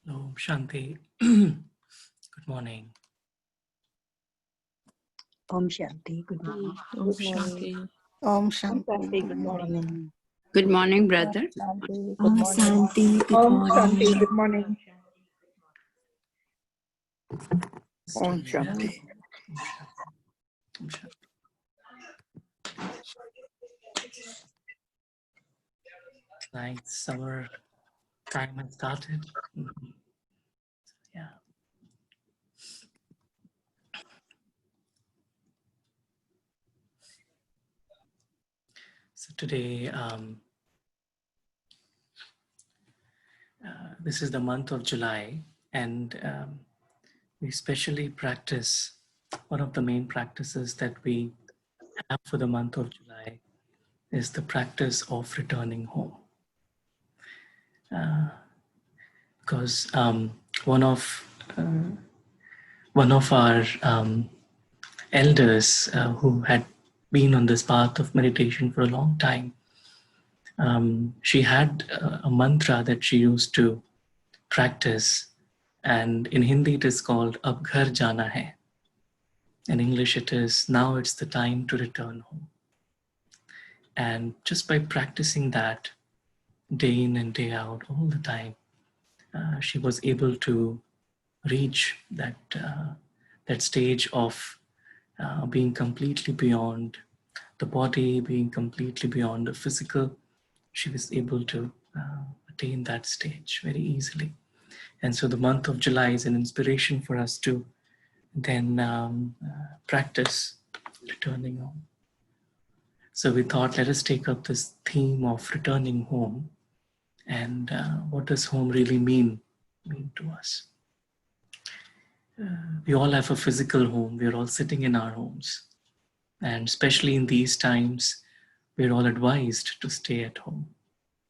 Om Shanti. Good morning. Om Shanti. Good morning. Om Shanti. Om Shanti. Good morning. Good morning, brother. Om Shanti. Good morning. Good morning. Om Shanti. Om Shanti. Nice summer time has started. Yeah. So today, this is the month of July, and we specially practice, one of the main practices that we have for the month of July is the practice of returning home. Because one of our elders who had been on this path of meditation for a long time, she had a mantra that she used to practice, and in Hindi it is called Ab Ghar Jana Hai. In English it is, now it's the time to return home. And just by practicing that day in and day out all the time, she was able to reach that stage of being completely beyond the body, being completely beyond the physical. She was able to attain that stage very easily. And so the month of July is an inspiration for us to then practice returning home. So we thought, let us take up this theme of returning home, and what does home really mean to us? We all have a physical home. We're all sitting in our homes. And especially in these times, we're all advised to stay at home,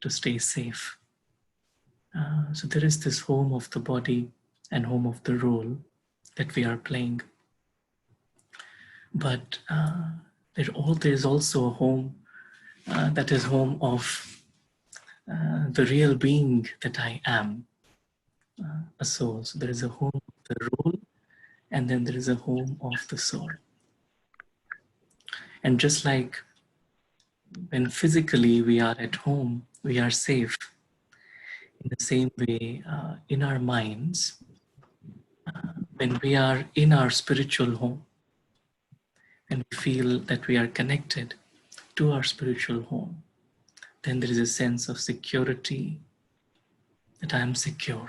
to stay safe. So there is this home of the body and home of the role that we are playing. But there's also a home that is home of the real being that I am, a soul. So there is a home of the role, and then there is a home of the soul. And just like when physically we are at home, we are safe. In the same way, in our minds, when we are in our spiritual home, and we feel that we are connected to our spiritual home, then there is a sense of security, that I am secure,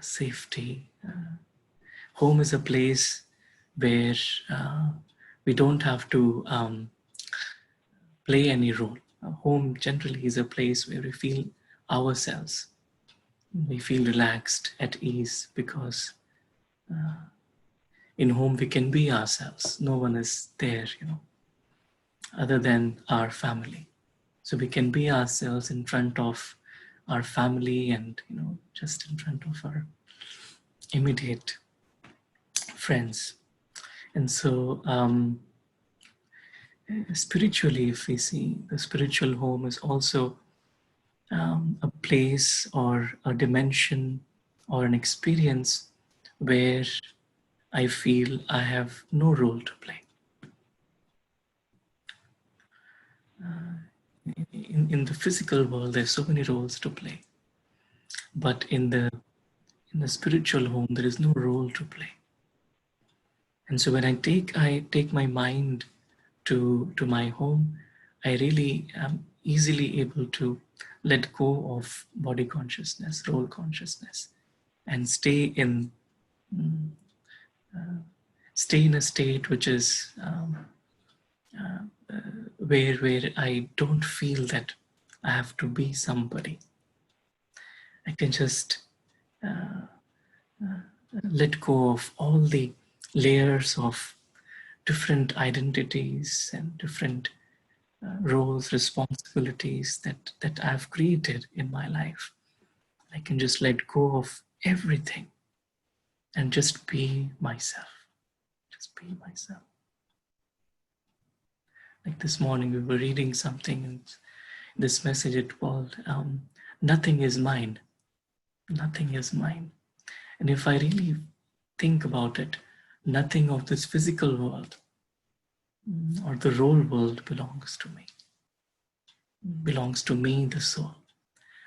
safety. Home is a place where we don't have to play any role. Home generally is a place where we feel ourselves. We feel relaxed, at ease, because in home we can be ourselves. No one is there, other than our family. So we can be ourselves in front of our family and, just in front of our immediate friends. And so spiritually, if we see, the spiritual home is also a place or a dimension or an experience where I feel I have no role to play. In the physical world, there's so many roles to play. But in the spiritual home, there is no role to play. And so when I take my mind to my home, I really am easily able to let go of body consciousness, role consciousness, and stay in a state which is where I don't feel that I have to be somebody. I can just let go of all the layers of different identities and different roles, responsibilities that I've created in my life. I can just let go of everything and just be myself. Just be myself. Like this morning, we were reading something, and this message it called "Nothing is mine. Nothing is mine." And if I really think about it, nothing of this physical world or the role world belongs to me. Belongs to me, the soul,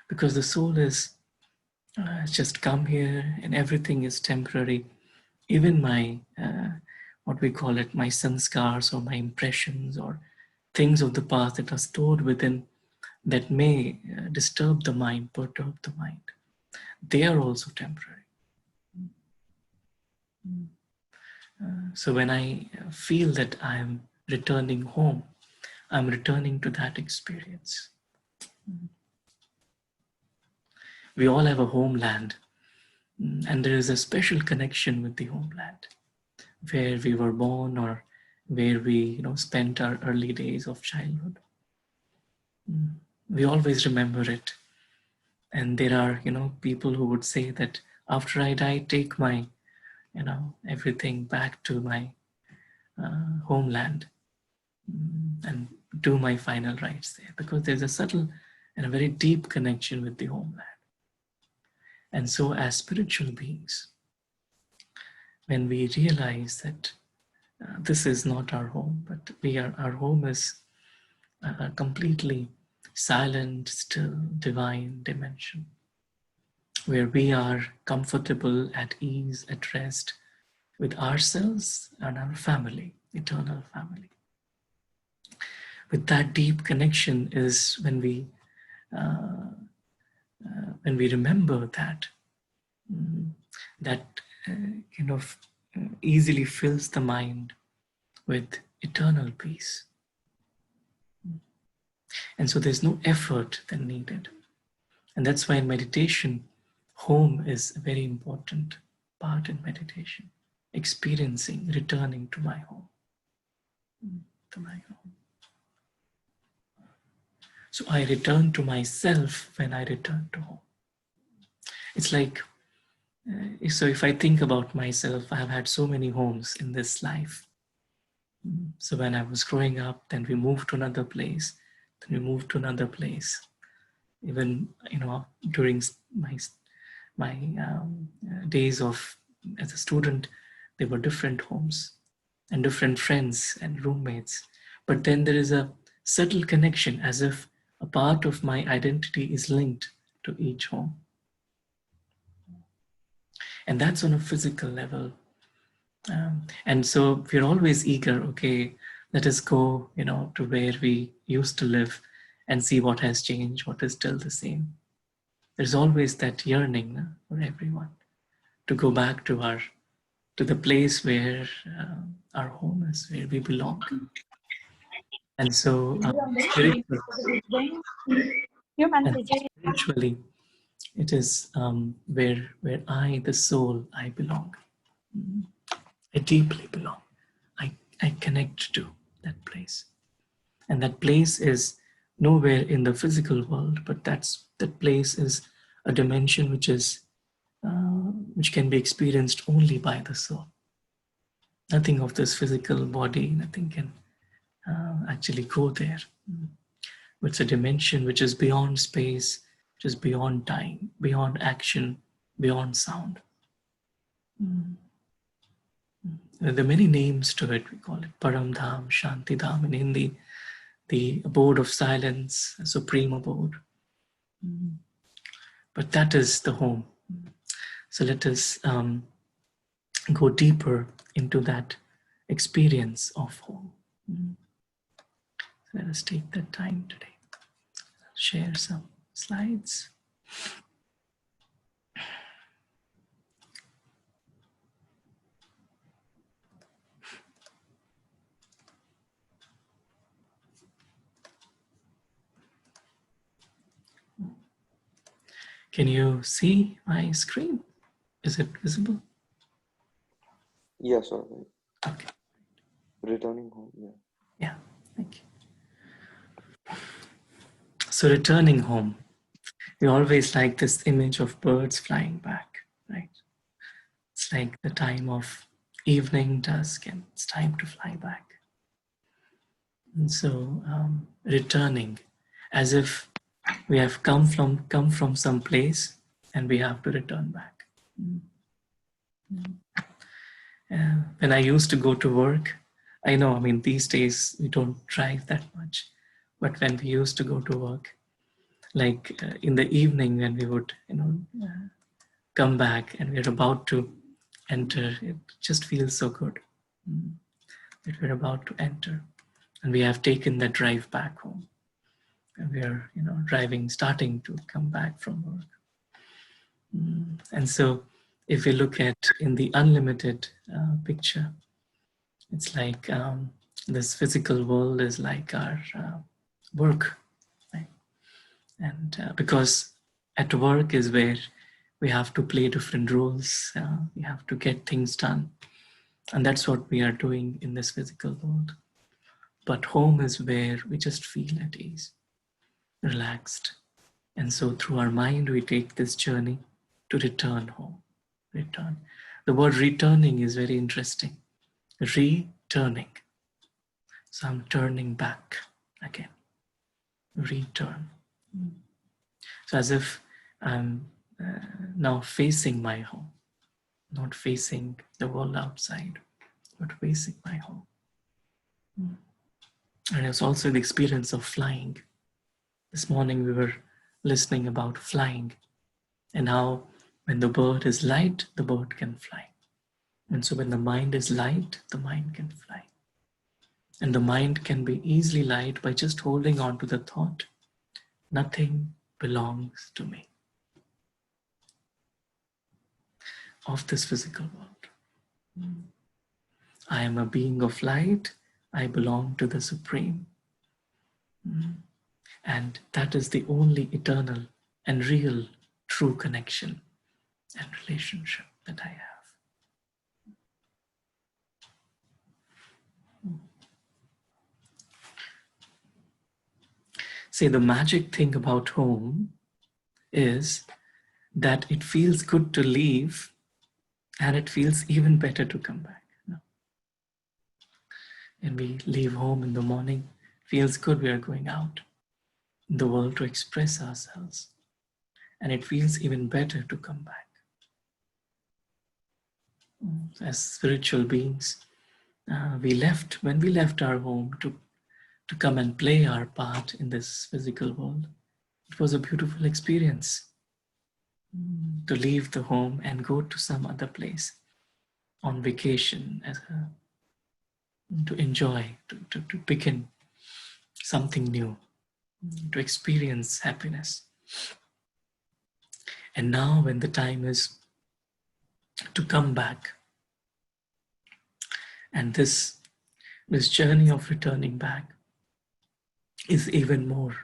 because the soul is just come here, and everything is temporary. Even my what we call it, my sanskars or my impressions or things of the past that are stored within that may disturb the mind, perturb the mind, they are also temporary. So when I feel that I'm returning home, I'm returning to that experience. We all have a homeland, and there is a special connection with the homeland, where we were born or where we spent our early days of childhood. We always remember it. And there are people who would say that after I die, take my everything back to my homeland and do my final rites there, because there's a subtle and a very deep connection with the homeland. And so as spiritual beings, when we realize that this is not our home, but our home is a completely silent, still, divine dimension, where we are comfortable, at ease, at rest with ourselves and our family, eternal family. With that deep connection is when we remember that, easily fills the mind with eternal peace. And so there's no effort then needed. And that's why in meditation, home is a very important part in meditation. Experiencing, returning to my home. To my home. So I return to myself when I return to home. It's like, so if I think about myself, I have had so many homes in this life. So when I was growing up, then we moved to another place, then we moved to another place. Even, during my days of as a student, there were different homes and different friends and roommates. But then there is a subtle connection, as if a part of my identity is linked to each home. And that's on a physical level. And so we're always eager, okay, let us go, to where we used to live and see what has changed, what is still the same. There's always that yearning for everyone to go back to the place where our home is, where we belong. And so spiritually, it is where I, the soul, I belong. I deeply belong. I connect to that place. And that place is nowhere in the physical world, but that place is a dimension which can be experienced only by the soul. Nothing of this physical body, nothing can actually go there. It's a dimension which is beyond space, which is beyond time, beyond action, beyond sound. There are many names to it. We call it Param Dham, Shanti Dham in Hindi, the abode of silence, a supreme abode. But that is the home. So let us go deeper into that experience of home. Let us take that time today. Share some slides. Can you see my screen? Is it visible? Yes, sir. Okay. Returning home. Yeah. Yeah, thank you. So returning home, we always like this image of birds flying back, right? It's like the time of evening, dusk, and it's time to fly back. And so returning, as if we have come from some place and we have to return back. When I used to go to work, I know, I mean, these days we don't drive that much, but when we used to go to work, like in the evening when we would, come back and we're about to enter, it just feels so good that we're about to enter, and we have taken that drive back home, and we're, driving, starting to come back from work. And so, if we look at in the unlimited picture, it's like this physical world is like our work, right? And because at work is where we have to play different roles, we have to get things done, and that's what we are doing in this physical world. But home is where we just feel at ease, relaxed, and so through our mind we take this journey to return home. Return. The word returning is very interesting. Returning. So I'm turning back again. Return. So as if I'm now facing my home, not facing the world outside, but facing my home. And it's also the experience of flying. This morning we were listening about flying and how when the bird is light, the bird can fly. And so when the mind is light, the mind can fly. And the mind can be easily light by just holding on to the thought, nothing belongs to me, of this physical world. I am a being of light. I belong to the Supreme. And that is the only eternal and real true connection and relationship that I have. See, the magic thing about home is that it feels good to leave and it feels even better to come back. And we leave home in the morning, feels good we are going out in the world to express ourselves. And it feels even better to come back. As spiritual beings, when we left our home to come and play our part in this physical world, it was a beautiful experience to leave the home and go to some other place on vacation to enjoy, to begin something new, to experience happiness. And now when the time is to come back, and this journey of returning back is even more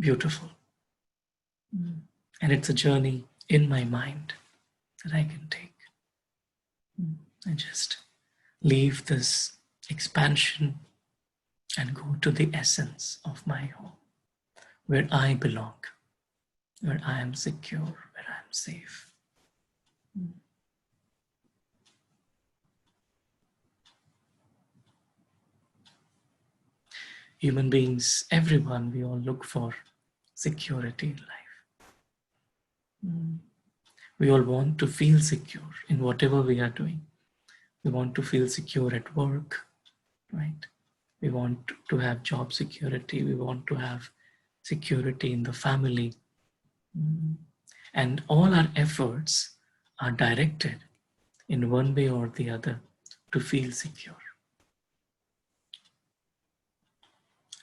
beautiful. And it's a journey in my mind that I can take. I just leave this expansion and go to the essence of my home, where I belong, where I am secure, where I am safe. Human beings, everyone, we all look for security in life. We all want to feel secure in whatever we are doing. We want to feel secure at work, right? We want to have job security. We want to have security in the family. And all our efforts are directed in one way or the other to feel secure.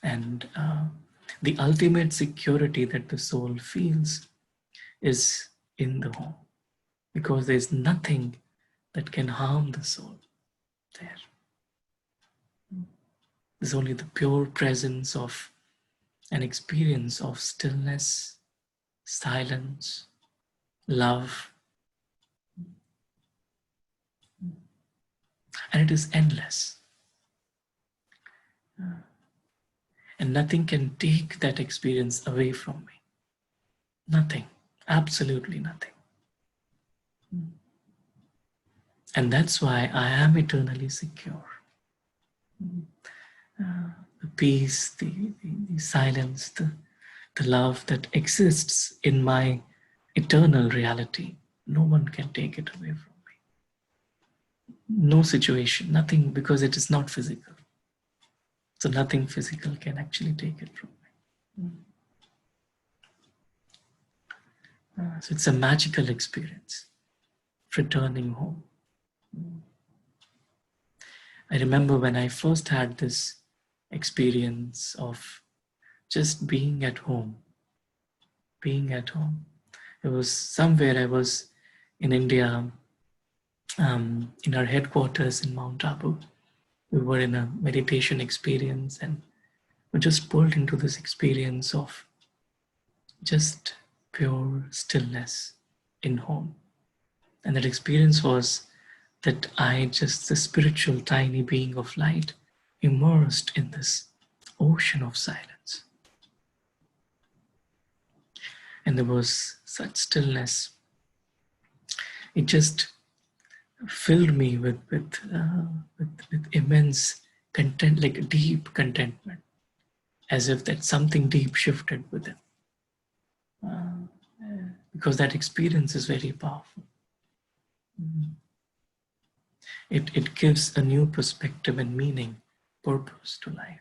And the ultimate security that the soul feels is in the home, because there's nothing that can harm the soul there. There's only the pure presence of an experience of stillness, silence, love, and it is endless. And nothing can take that experience away from me. Nothing, absolutely nothing. And that's why I am eternally secure. The peace, the silence, the love that exists in my eternal reality, no one can take it away from me. No situation, nothing, because it is not physical. So nothing physical can actually take it from me. So it's a magical experience, returning home. I remember when I first had this experience of just being at home. It was somewhere, I was in India, in our headquarters in Mount Abu. We were in a meditation experience and we just pulled into this experience of just pure stillness in home. And that experience was that I, just the spiritual tiny being of light, immersed in this ocean of silence. And there was such stillness. It just filled me with immense content, like deep contentment, as if that something deep shifted within. Because that experience is very powerful. It gives a new perspective and meaning, purpose to life.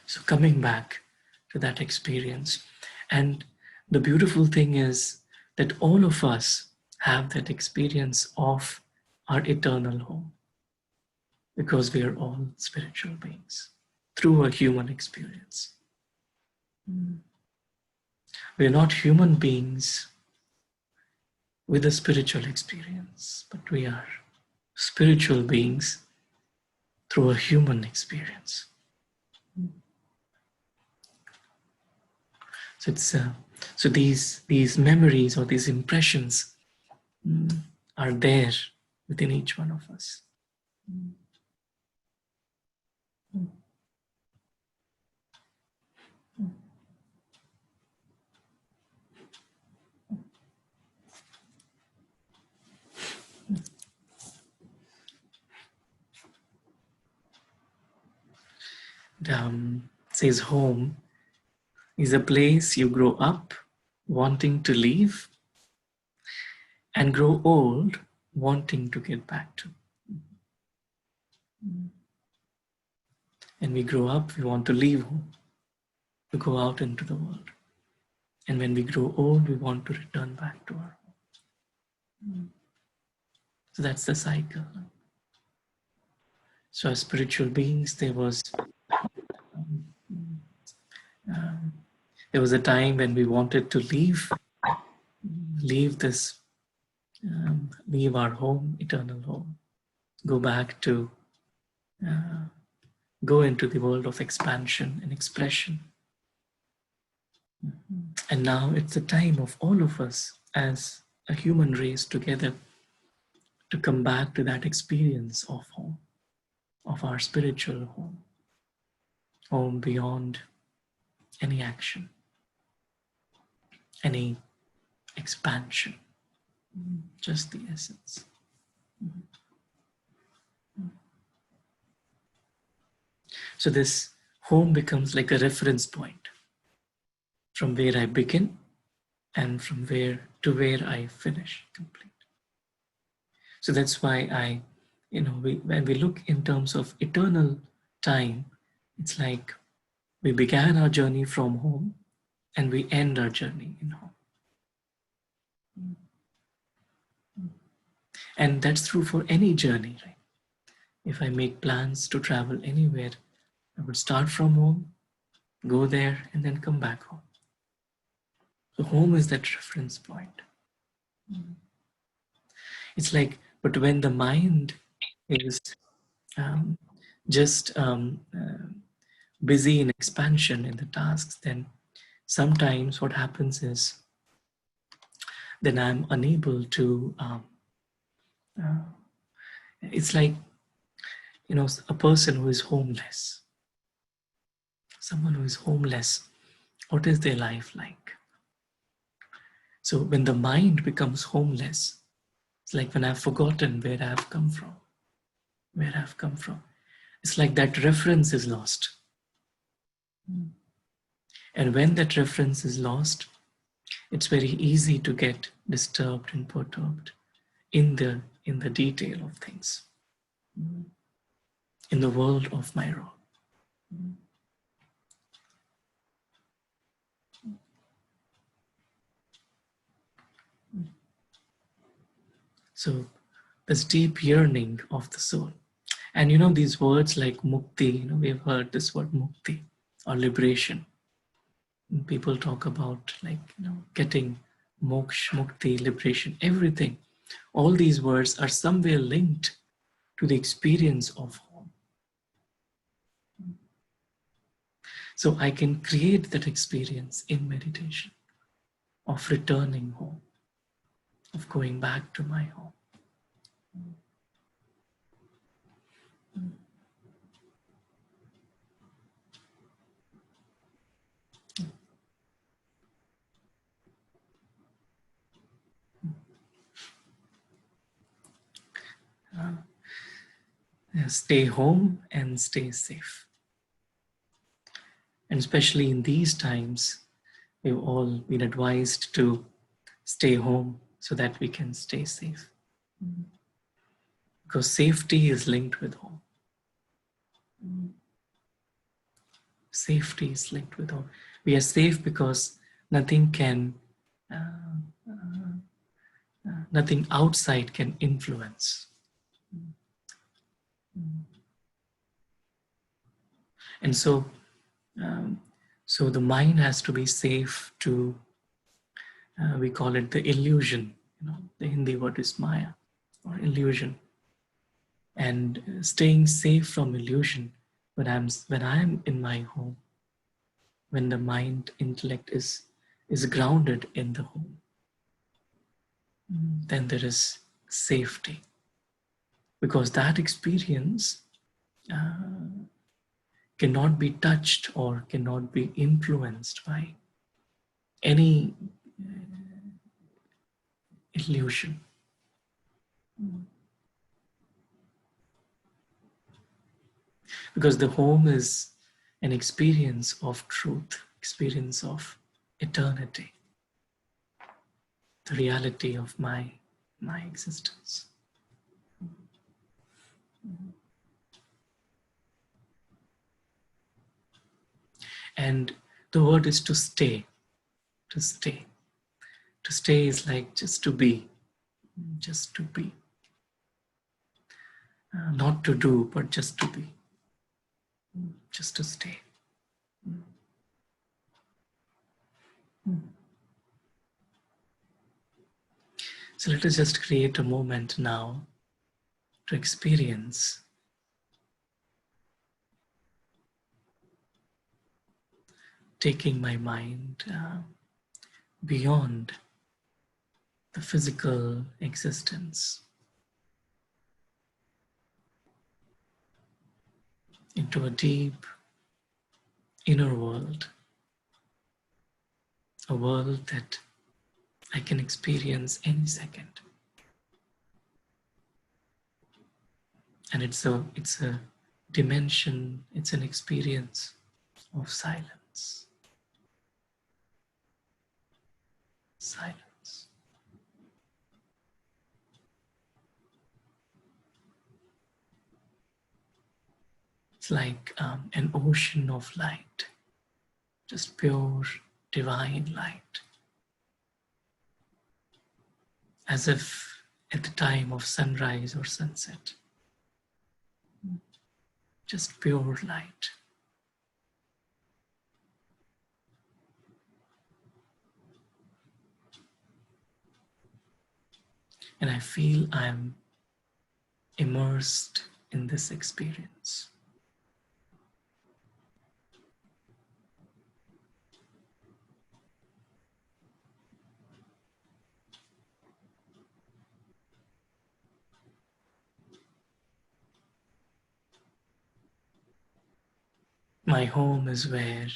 So coming back to that experience, and the beautiful thing is that all of us have that experience of our eternal home, because we are all spiritual beings through a human experience. We are not human beings with a spiritual experience, but we are spiritual beings through a human experience. So these memories or these impressions are there within each one of us. Says home is a place you grow up wanting to leave and grow old wanting to get back to. And we grow up, we want to leave home, to go out into the world. And when we grow old, we want to return back to our home. So that's the cycle. So as spiritual beings, there was a time when we wanted to leave this, leave our home, eternal home, go back to, go into the world of expansion and expression. And now it's the time of all of us as a human race together to come back to that experience of home, of our spiritual home, home beyond any action, any expansion, just the essence. So this home becomes like a reference point from where I begin and from where I finish complete. So that's why when we look in terms of eternal time, It's like we began our journey from home and we end our journey in home. And that's true for any journey, right? If I make plans to travel anywhere, I would start from home, go there, and then come back home. So home is that reference point. It's like, but when the mind is um, just busy in expansion in the tasks, then sometimes what happens is then I'm unable to. It's like, a person who is homeless. Someone who is homeless, what is their life like? So when the mind becomes homeless, it's like when I've forgotten where I've come from. Where I've come from. It's like that reference is lost. And when that reference is lost, it's very easy to get disturbed and perturbed in the detail of things, in the world of my role. So this deep yearning of the soul. And these words like mukti, we've heard this word mukti or liberation. And people talk about getting moksha, mukti, liberation, everything. All these words are somewhere linked to the experience of home. So I can create that experience in meditation of returning home, of going back to my home. Stay home and stay safe. And especially in these times, we've all been advised to stay home so that we can stay safe. Because safety is linked with home. Safety is linked with home. We are safe because nothing outside can influence. And so the mind has to be safe to, we call it the illusion. The Hindi word is Maya or illusion. And staying safe from illusion when I'm in my home, when the mind intellect is grounded in the home, then there is safety, because that experience cannot be touched or cannot be influenced by any illusion. Because the home is an experience of truth, experience of eternity, the reality of my existence. And the word is to stay, to stay. To stay is like just to be, just to be. Not to do, but just to be, just to stay. So let us just create a moment now to experience taking my mind beyond the physical existence into a deep inner world, a world that I can experience any second. And it's a dimension, it's an experience of silence. Silence. It's like an ocean of light, just pure divine light, as if at the time of sunrise or sunset, just pure light. And I feel I'm immersed in this experience. My home is where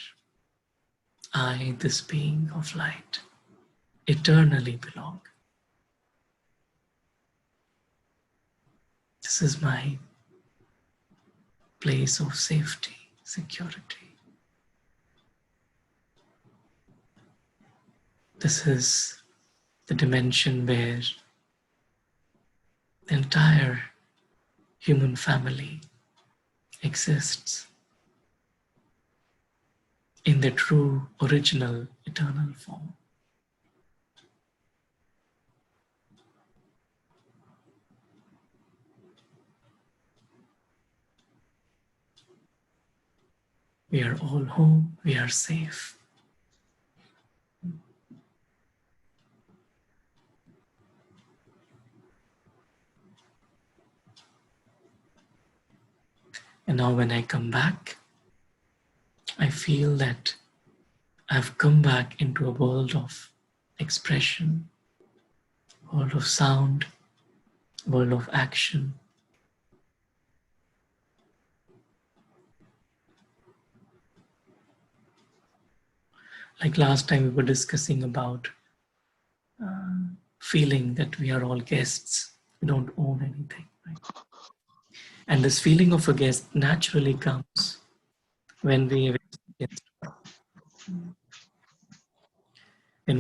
I, this being of light, eternally belong. This is my place of safety, security. This is the dimension where the entire human family exists in their true, original, eternal form. We are all home, we are safe. And now when I come back, I feel that I've come back into a world of expression, world of sound, world of action. Like last time we were discussing about feeling that we are all guests, we don't own anything, right? And this feeling of a guest naturally comes when we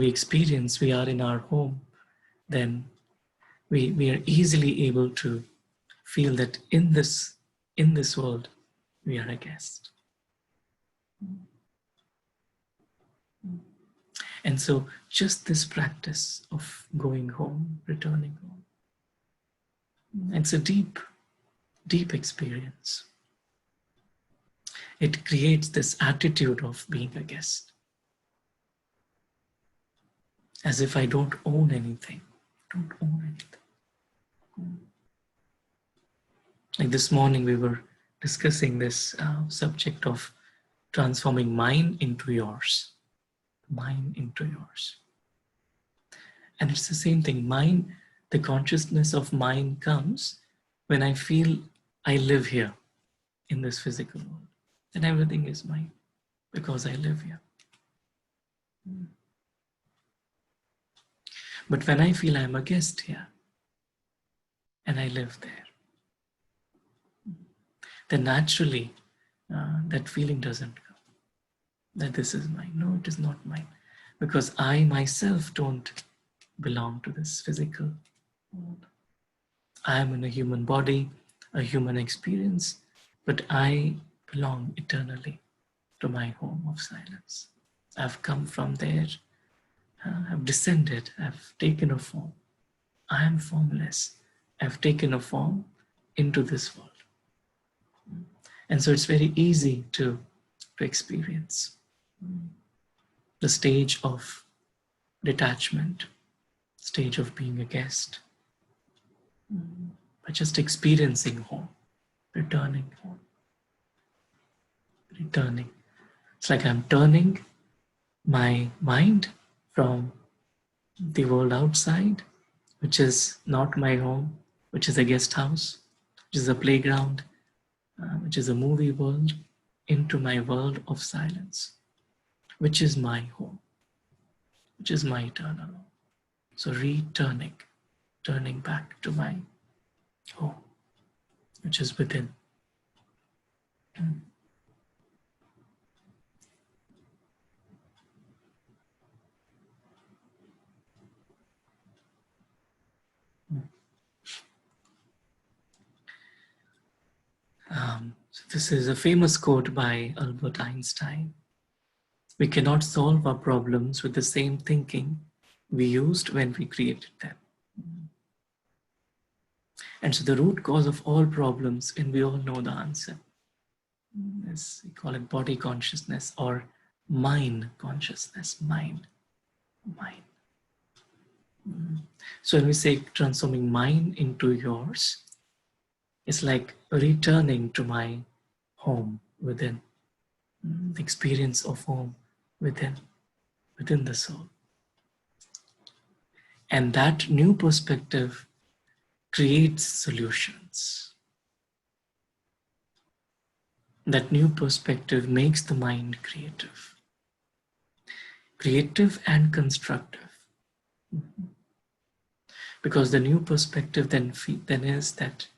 experience we are in our home, then we are easily able to feel that in this world we are a guest. And so just this practice of going home, returning home, it's a deep experience. It creates this attitude of being a guest, as if I don't own anything. Like this morning we were discussing this subject of transforming mine into yours. Mine into yours. And it's the same thing. Mine, the consciousness of mine comes when I feel I live here in this physical world. Then everything is mine because I live here. But when I feel I'm a guest here and I live there, then naturally that feeling doesn't come that this is mine. No, it is not mine, because I myself don't belong to this physical world. I am in a human body, a human experience, but I belong eternally to my home of silence. I've come from there, I've descended, I've taken a form. I am formless. I've taken a form into this world. And so it's very easy to experience the stage of detachment, stage of being a guest, by just experiencing home, returning home, returning. It's like I'm turning my mind from the world outside, which is not my home, which is a guest house, which is a playground, which is a movie world, into my world of silence, which is my home, which is my eternal home. So returning, turning back to my home, which is within. So This is a famous quote by Albert Einstein. We cannot solve our problems with the same thinking we used when we created them. And so the root cause of all problems, and we all know the answer, is, we call it body consciousness or mind consciousness, mind. So when we say transforming mine into yours, it's like returning to my home within, the experience of home within the soul. And that new perspective creates solutions. That new perspective makes the mind creative. Creative and constructive. Because the new perspective then is that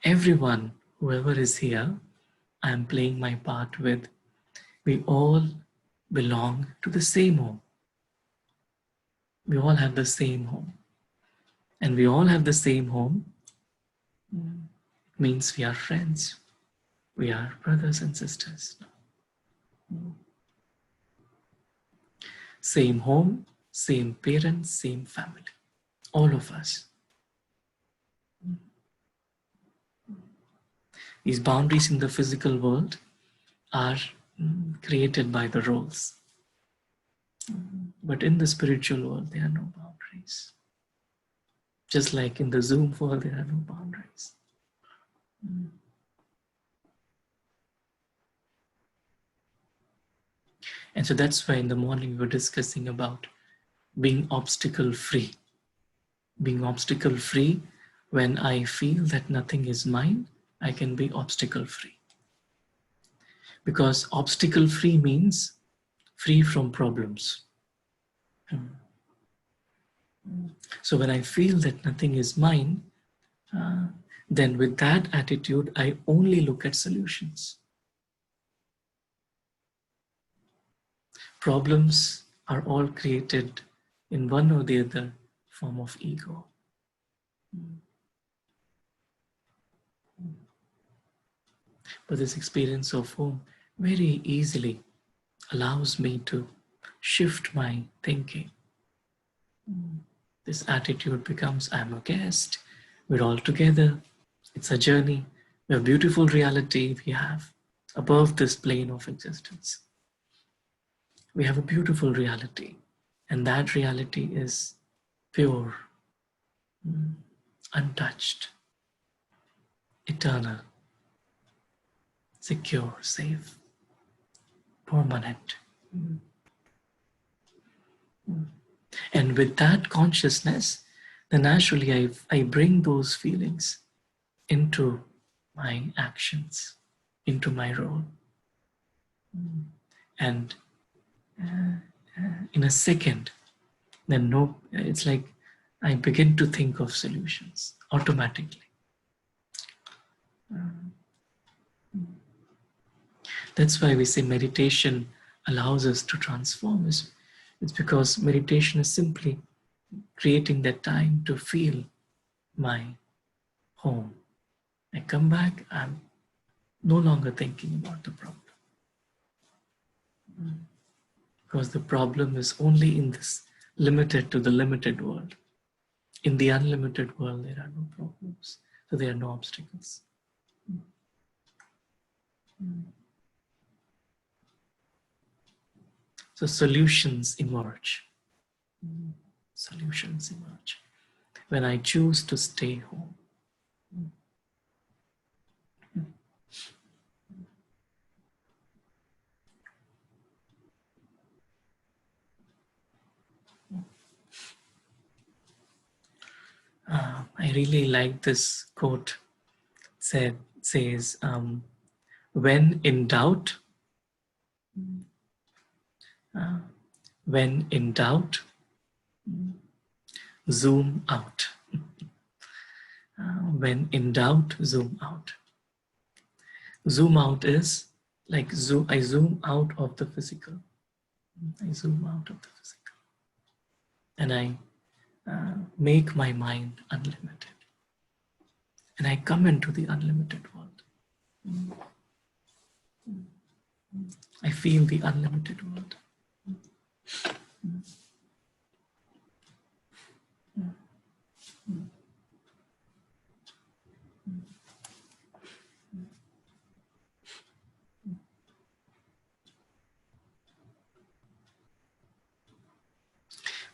everyone, whoever is here, I am playing my part with, we all belong to the same home. We all have the same home. And we all have the same home. It means we are friends. We are brothers and sisters. Same home, same parents, same family. All of us. These boundaries in the physical world are created by the roles. But in the spiritual world, there are no boundaries. Just like in the Zoom world, there are no boundaries. And so that's why in the morning we were discussing about being obstacle free. Being obstacle free, when I feel that nothing is mine, I can be obstacle free. Because obstacle free means free from problems. So when I feel that nothing is mine, then with that attitude, I only look at solutions. Problems are all created in one or the other form of ego. But this experience of home very easily allows me to shift my thinking. This attitude becomes, I'm a guest, we're all together, it's a journey, a beautiful reality we have above this plane of existence. We have a beautiful reality, and that reality is pure, untouched, eternal, secure, safe, permanent. And with that consciousness, then naturally I bring those feelings into my actions, into my role. And in a second, then it's like I begin to think of solutions automatically. That's why we say meditation allows us to transform. It's because meditation is simply creating that time to feel my home. I come back, I'm no longer thinking about the problem. Because the problem is only in this limited to the limited world. In the unlimited world, there are no problems. So there are no obstacles. So solutions emerge. Solutions emerge when I choose to stay home. I really like this quote. Says, when in doubt, zoom out. When in doubt, zoom out. Zoom out is like I zoom out of the physical. I zoom out of the physical. And I make my mind unlimited. And I come into the unlimited world. I feel the unlimited world.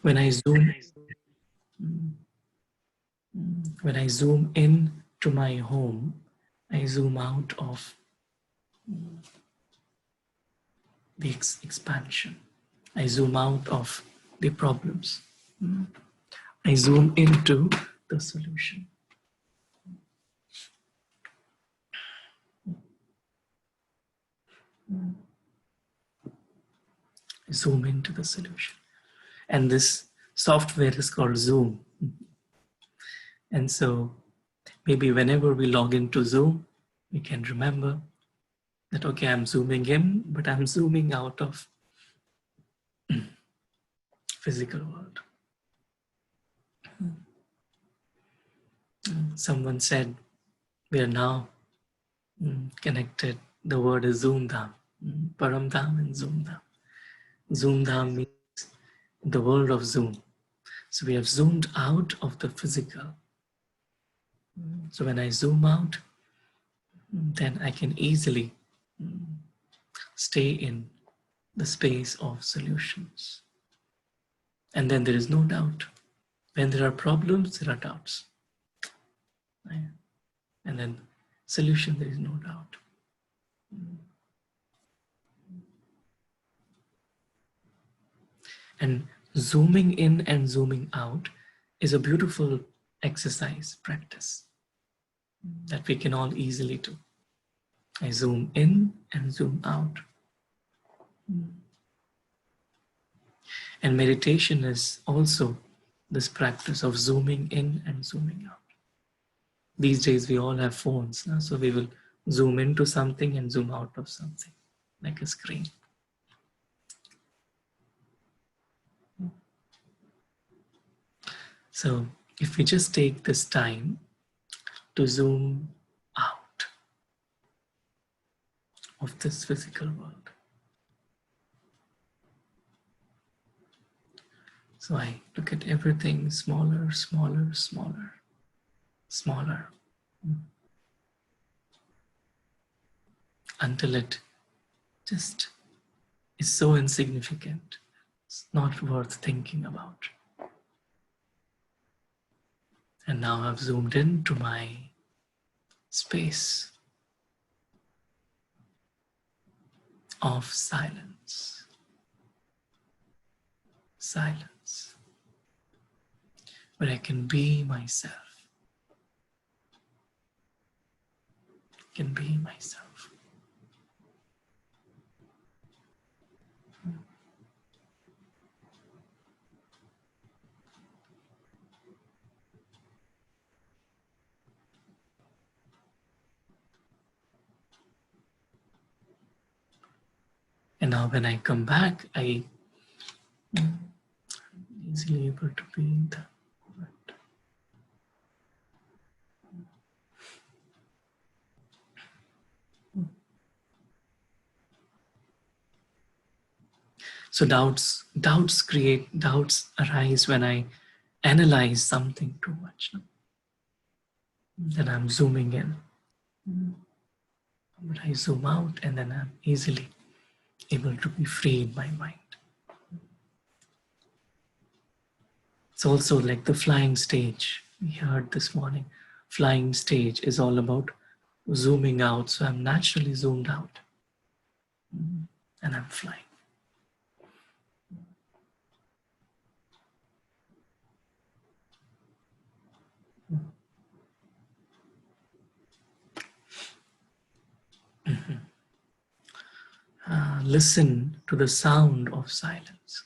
When I zoom in to my home, I zoom out of the expansion. I zoom out of the problems. I zoom into the solution. I zoom into the solution. And this software is called Zoom. And so maybe whenever we log into Zoom, we can remember that, okay, I'm zooming in, but I'm zooming out of physical world. Someone said we are now connected. The word is Zoom Dham, Param Dham and Zoom Dham. Zoom Dham means the world of Zoom. So we have zoomed out of the physical. So when I zoom out, then I can easily stay in the space of solutions. And then there is no doubt. When there are problems, there are doubts. And then solution, there is no doubt. And zooming in and zooming out is a beautiful exercise, practice that we can all easily do. I zoom in and zoom out. And meditation is also this practice of zooming in and zooming out. These days we all have phones, so we will zoom into something and zoom out of something, like a screen. So if we just take this time to zoom out of this physical world. So I look at everything smaller, smaller, smaller, smaller, until it just is so insignificant. It's not worth thinking about. And now I've zoomed into my space of silence. Silence. Where I can be myself. Can be myself. And now when I come back, I am easily able to be in the moment. So doubts arise when I analyze something too much. Then I'm zooming in. But I zoom out and then I'm easily able to be free in my mind. It's also like the flying stage. We heard this morning, flying stage is all about zooming out. So I'm naturally zoomed out and I'm flying. Listen to the sound of silence.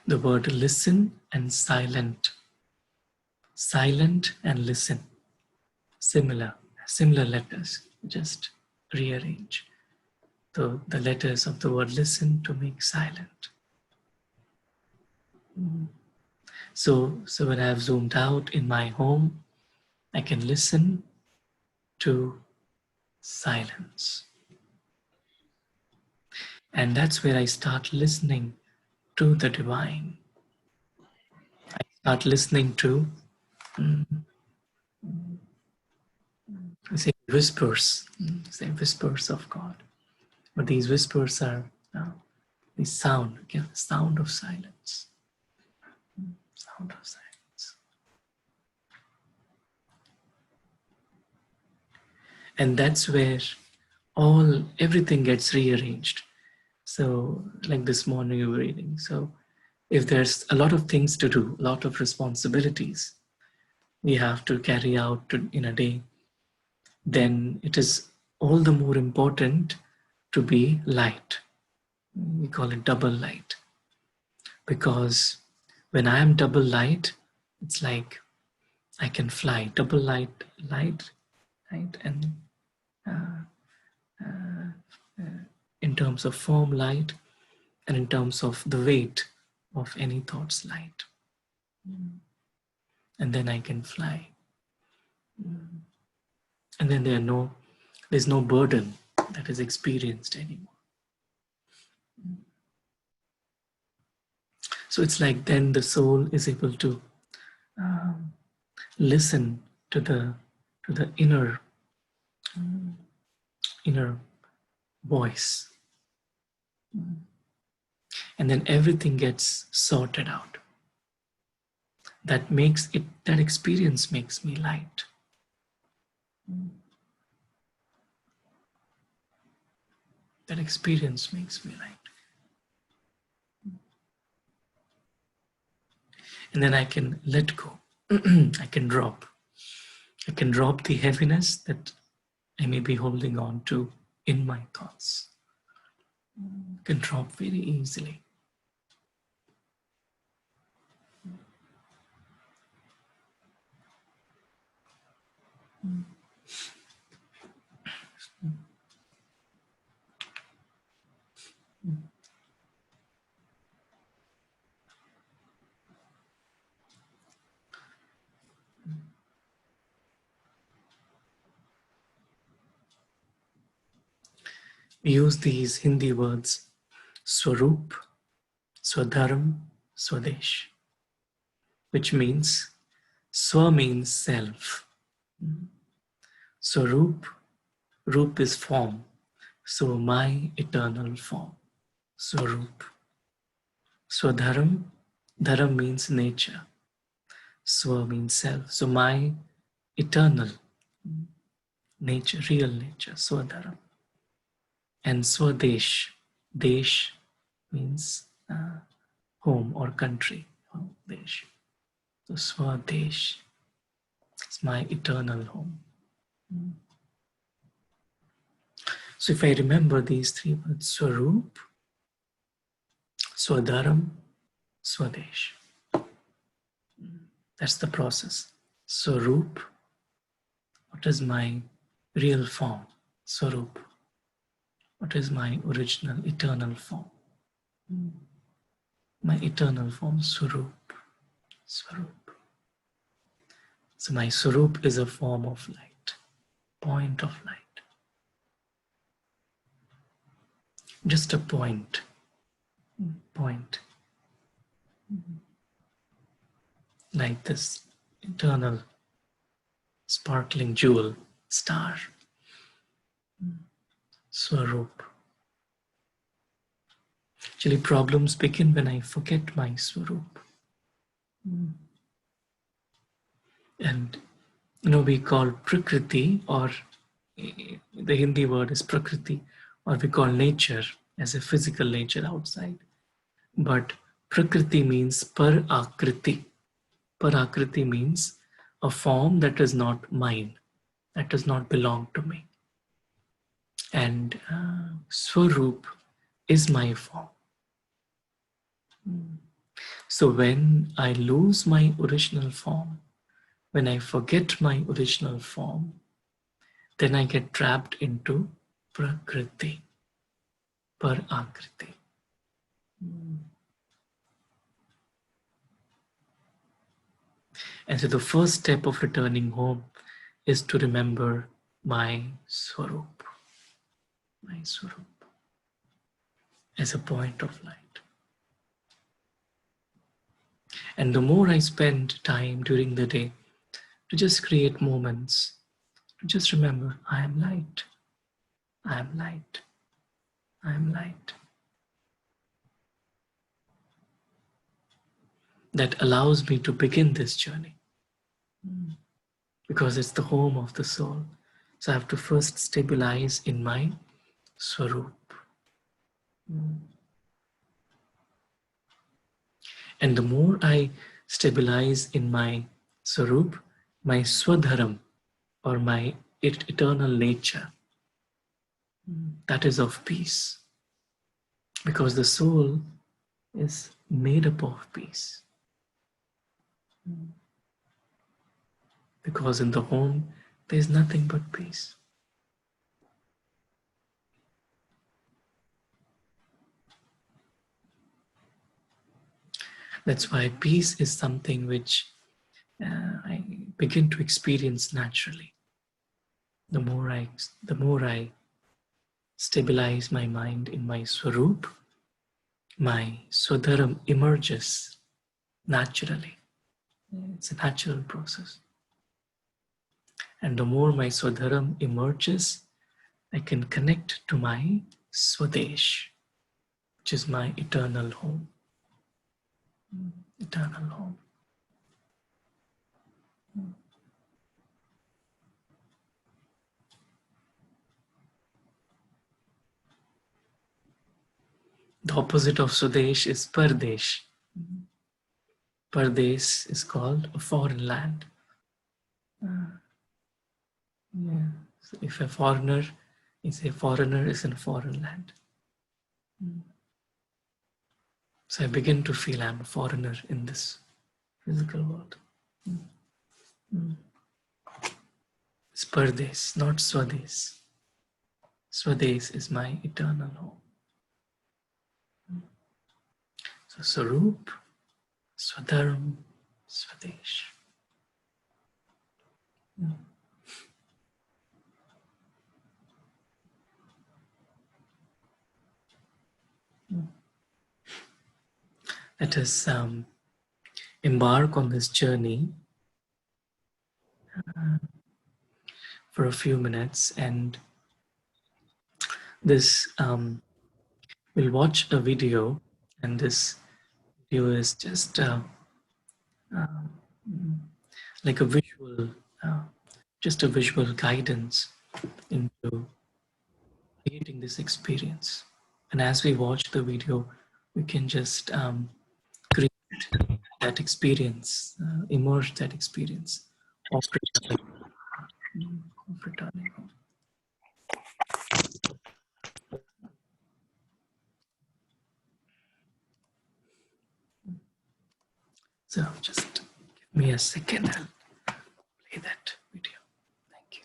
The word listen and silent. Silent and listen. Similar letters, just rearrange the letters of the word listen to make silent. So when I have zoomed out in my home, I can listen to silence. And that's where I start listening to the divine. I start listening to, say, whispers, say whispers of God. But these whispers are the sound, again, the sound of silence. Sound of silence. And that's where everything gets rearranged. So like this morning you were reading. So if there's a lot of things to do, a lot of responsibilities we have to carry out in a day, then it is all the more important to be light. We call it double light. Because when I am double light, it's like I can fly. Double light, and in terms of form light, and in terms of the weight of any thoughts light. And then I can fly. And then there's no burden that is experienced anymore. So it's like then the soul is able to listen to the inner voice, and then everything gets sorted out. That experience makes me light. That experience makes me light. And then I can let go. I can drop. I can drop the heaviness that I may be holding on to in my thoughts. I can drop very easily. We use these Hindi words, Swarup, Swadharam, Swadesh, which means, Swa means self. Swarup, Rup is form. So my eternal form, Swarup. Swadharam, Dharam means nature. Swa means self. So my eternal nature, real nature, Swadharam. And Swadesh, Desh means home or country. Desh. So Swadesh, it's my eternal home. So if I remember these three words, Swarup, Swadharam, Swadesh. That's the process. Swarup, what is my real form? Swarup. What is my original eternal form? My eternal form, Swarup. Swarup. So my Swarup is a form of light, point of light. Just a point. Like this eternal sparkling jewel, star. Swarup. Actually, problems begin when I forget my Swarup. And we call Prakriti, or the Hindi word is Prakriti, or we call nature as a physical nature outside. But Prakriti means Parakriti. Parakriti means a form that is not mine, that does not belong to me. And Swarup is my form. So when I lose my original form, when I forget my original form, then I get trapped into Prakriti, Parakriti. And so the first step of returning home is to remember my Swarup, as a point of light. And the more I spend time during the day to just create moments, to just remember, I am light, I am light, I am light. That allows me to begin this journey, because it's the home of the soul. So I have to first stabilize in my Swarup. And the more I stabilize in my Swarup, my Swadharam, or my eternal nature, that is of peace. Because the soul is made up of peace. Because in the home, there is nothing but peace. That's why peace is something which I begin to experience naturally. The more I stabilize my mind in my Swarup, my Swadharam emerges naturally. It's a natural process. And the more my Swadharam emerges, I can connect to my Swadesh, which is my eternal home. Eternal home. The opposite of Swadesh is Pardesh. Pardesh is called a foreign land. Yeah. So if a foreigner is in a foreign land. So I begin to feel I'm a foreigner in this physical world. It's Pardesh, not Swadesh. Swadesh is my eternal home. So Swarup, Swadharm, Swadesh. Let us embark on this journey for a few minutes, and this we'll watch a video, and this video is just like a visual, just a visual guidance into creating this experience. And as we watch the video, we can just create that experience, immerse that experience of returning home. So just give me a second, I'll play that video. Thank you.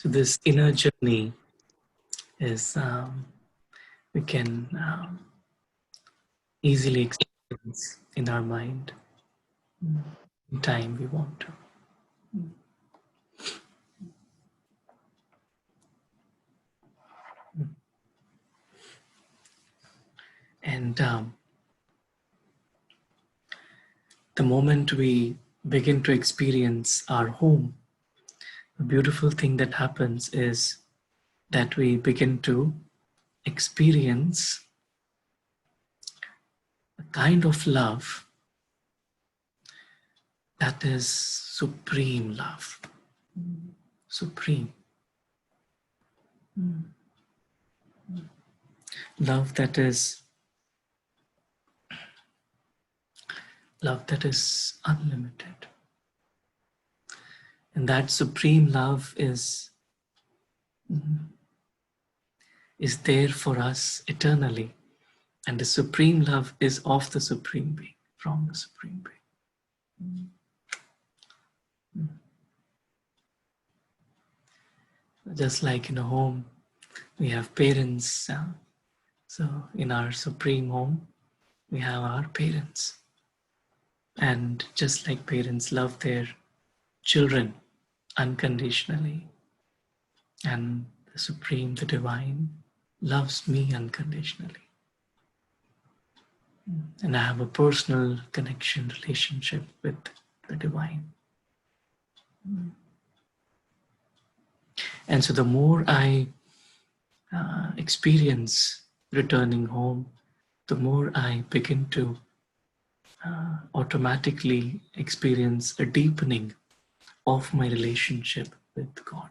So this inner journey is we can easily experience in our mind anytime we want to. And the moment we begin to experience our home, the beautiful thing that happens is that we begin to experience a kind of love that is supreme love. Supreme. Love that is unlimited. And that supreme love is there for us eternally. And the supreme love is of the supreme being, from the supreme being. Just like in a home, we have parents. So in our supreme home, we have our parents. And just like parents love their children unconditionally, and the supreme, the divine, loves me unconditionally. And I have a personal connection, relationship with the divine. And so the more I experience returning home, the more I begin to automatically experience a deepening of my relationship with God.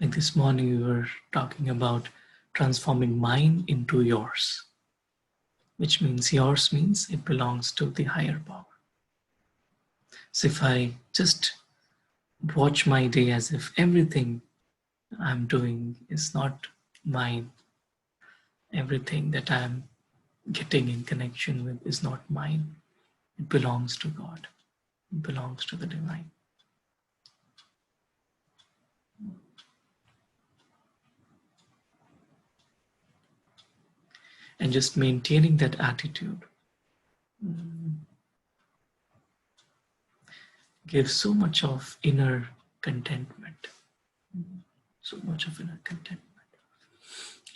Like this morning, we were talking about transforming mine into yours, which means yours means it belongs to the higher power. So if I just watch my day as if everything I'm doing is not mine, everything that I'm getting in connection with is not mine, it belongs to God, it belongs to the divine. And just maintaining that attitude gives so much of inner contentment, so much of inner contentment.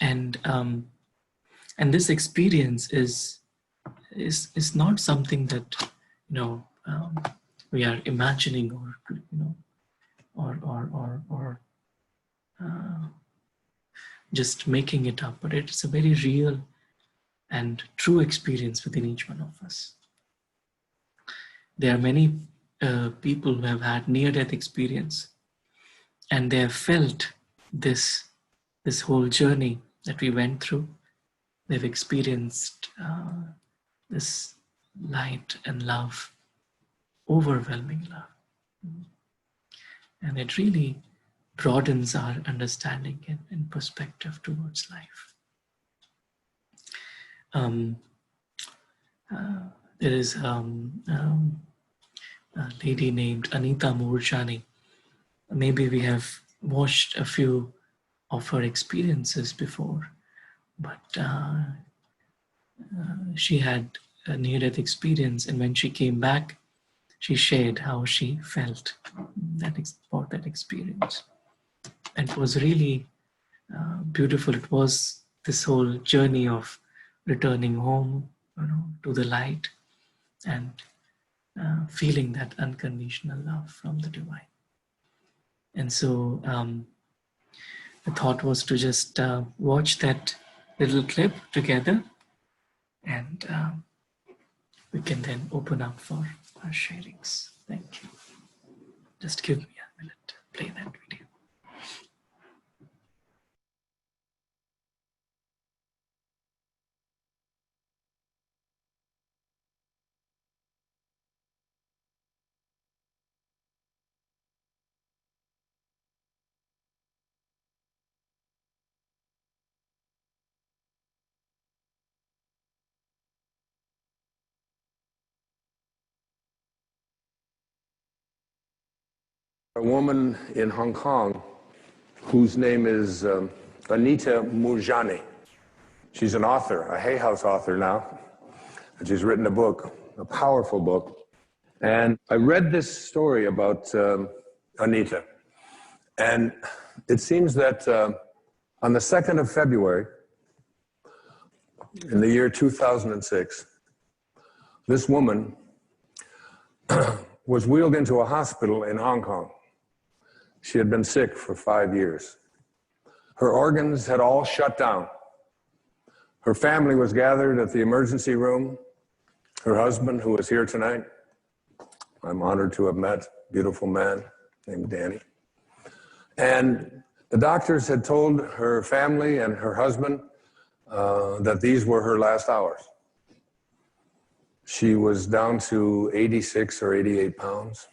And this experience is not something that we are imagining or just making it up, but it's a very real and true experience within each one of us. There are many people who have had near-death experience, and they have felt this whole journey that we went through. They've experienced this light and love, overwhelming love. And it really broadens our understanding and perspective towards life. There is a lady named Anita Moorjani. Maybe we have watched a few of her experiences before, but she had a near-death experience, and when she came back, she shared how she felt about that experience. And it was really beautiful. It was this whole journey of returning home, to the light, and feeling that unconditional love from the divine. And so the thought was to just watch that little clip together, and we can then open up for our sharings. Thank you. Just give me a minute to play that video. A woman in Hong Kong whose name is Anita Moorjani. She's an author, a Hay House author now, and she's written a book, a powerful book. And I read this story about Anita, and it seems that on the 2nd of February, in the year 2006, this woman was wheeled into a hospital in Hong Kong. She had been sick for 5 years. Her organs had all shut down. Her family was gathered at the emergency room. Her husband, who is here tonight, I'm honored to have met, beautiful man named Danny. And the doctors had told her family and her husband that these were her last hours. She was down to 86 or 88 pounds.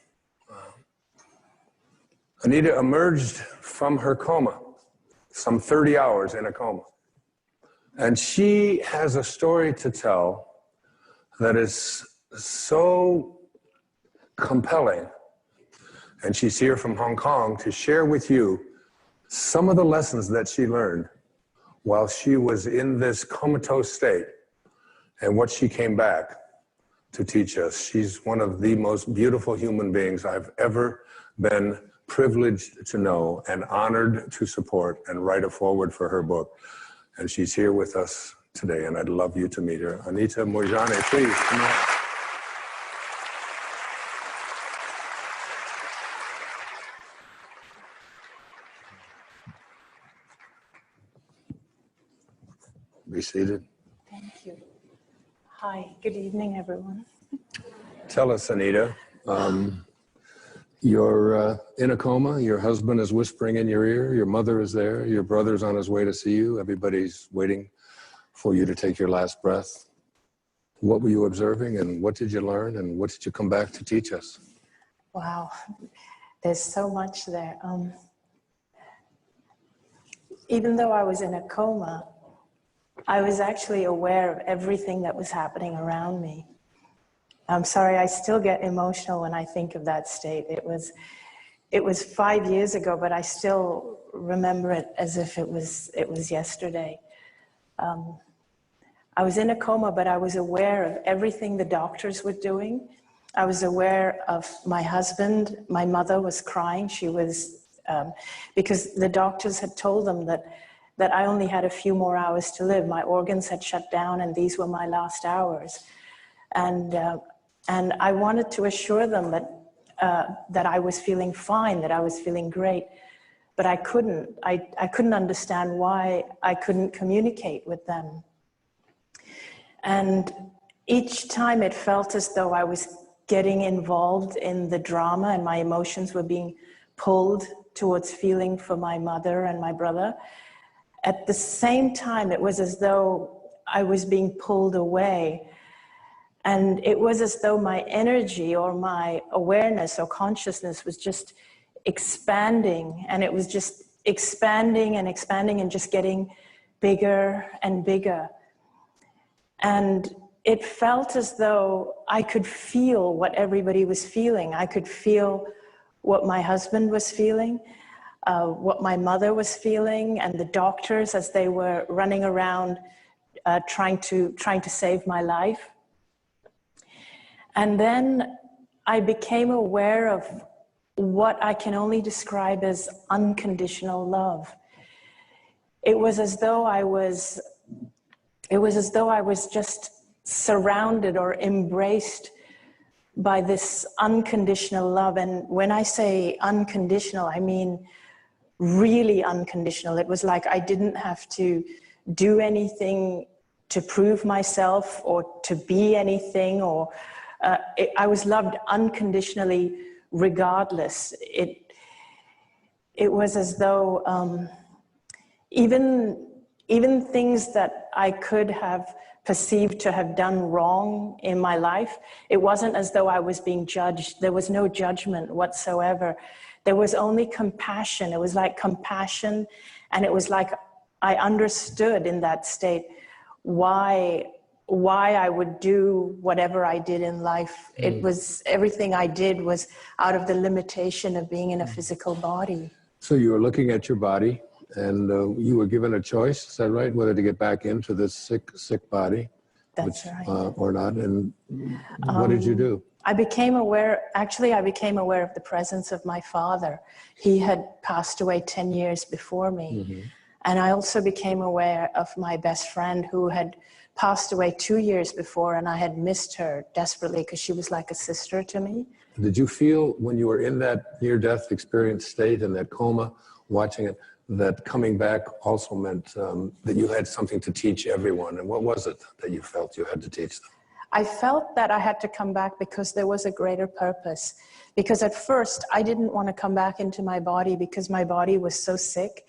Anita emerged from her coma, some 30 hours in a coma. And she has a story to tell that is so compelling. And she's here from Hong Kong to share with you some of the lessons that she learned while she was in this comatose state and what she came back to teach us. She's one of the most beautiful human beings I've ever been privileged to know and honored to support and write a foreword for her book. And she's here with us today, and I'd love you to meet her. Anita Moorjani, please come on. Be seated. Thank you. Hi, good evening, everyone. Tell us, Anita, you're in a coma, your husband is whispering in your ear, your mother is there, your brother's on his way to see you, everybody's waiting for you to take your last breath. What were you observing, and what did you learn, and what did you come back to teach us? Wow, there's so much there. Even though I was in a coma, I was actually aware of everything that was happening around me. I'm sorry, I still get emotional when I think of that state. It was 5 years ago, but I still remember it as if it was yesterday. I was in a coma, but I was aware of everything the doctors were doing. I was aware of my husband. My mother was crying. She was, because the doctors had told them that I only had a few more hours to live. My organs had shut down, and these were my last hours. And I wanted to assure them that I was feeling fine, that I was feeling great, but I couldn't. I couldn't understand why I couldn't communicate with them. And each time it felt as though I was getting involved in the drama, and my emotions were being pulled towards feeling for my mother and my brother. At the same time, it was as though I was being pulled away. And it was as though my energy or my awareness or consciousness was just expanding. And it was just expanding and expanding and just getting bigger and bigger. And it felt as though I could feel what everybody was feeling. I could feel what my husband was feeling, what my mother was feeling, and the doctors as they were running around trying to save my life. And then I became aware of what I can only describe as unconditional love. It was as though I was just surrounded or embraced by this unconditional love. And when I say unconditional, I mean really unconditional. It was like I didn't have to do anything to prove myself or to be anything, or I was loved unconditionally regardless. It was as though even things that I could have perceived to have done wrong in my life, it wasn't as though I was being judged. There was no judgment whatsoever. There was only compassion. It was like compassion, and it was like I understood in that state why why I would do whatever I did in life. It was, everything I did was out of the limitation of being in a physical body. So you were looking at your body, and you were given a choice, is that right? Whether to get back into this sick body, That's right. Or not. And what did you do? I became aware of the presence of my father. He had passed away 10 years before me. And I also became aware of my best friend who had passed away 2 years before, and I had missed her desperately because she was like a sister to me. Did you feel when you were in that near-death experience state, in that coma, watching it, that coming back also meant that you had something to teach everyone? And what was it that you felt you had to teach them? I felt that I had to come back because there was a greater purpose. Because at first, I didn't want to come back into my body because my body was so sick.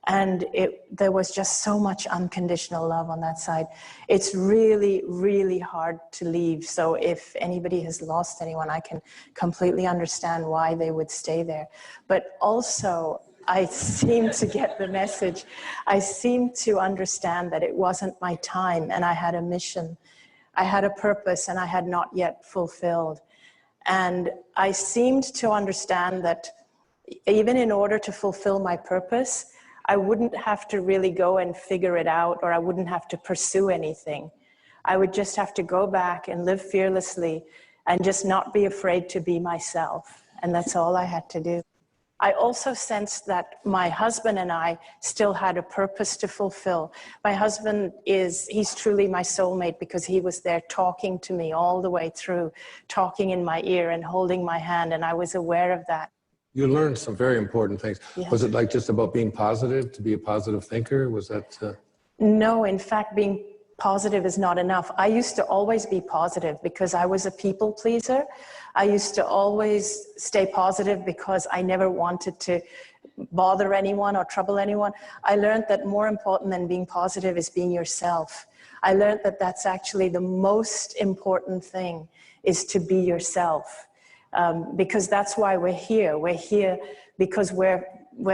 And there was just so much unconditional love on that side. It's really, really hard to leave. So if anybody has lost anyone, I can completely understand why they would stay there. But also, I seem to get the message. I seem to understand that it wasn't my time and I had a mission. I had a purpose and I had not yet fulfilled. And I seemed to understand that even in order to fulfill my purpose, I wouldn't have to really go and figure it out, or I wouldn't have to pursue anything. I would just have to go back and live fearlessly and just not be afraid to be myself. And that's all I had to do. I also sensed that my husband and I still had a purpose to fulfill. My husband he's truly my soulmate because he was there talking to me all the way through, talking in my ear and holding my hand, and I was aware of that. You learned some very important things. Yeah. Was it like just about being positive, to be a positive thinker? Was that? No, in fact, being positive is not enough. I used to always be positive because I was a people pleaser. I used to always stay positive because I never wanted to bother anyone or trouble anyone. I learned that more important than being positive is being yourself. I learned that that's actually the most important thing, is to be yourself. Because that's why we're here. We're here because we're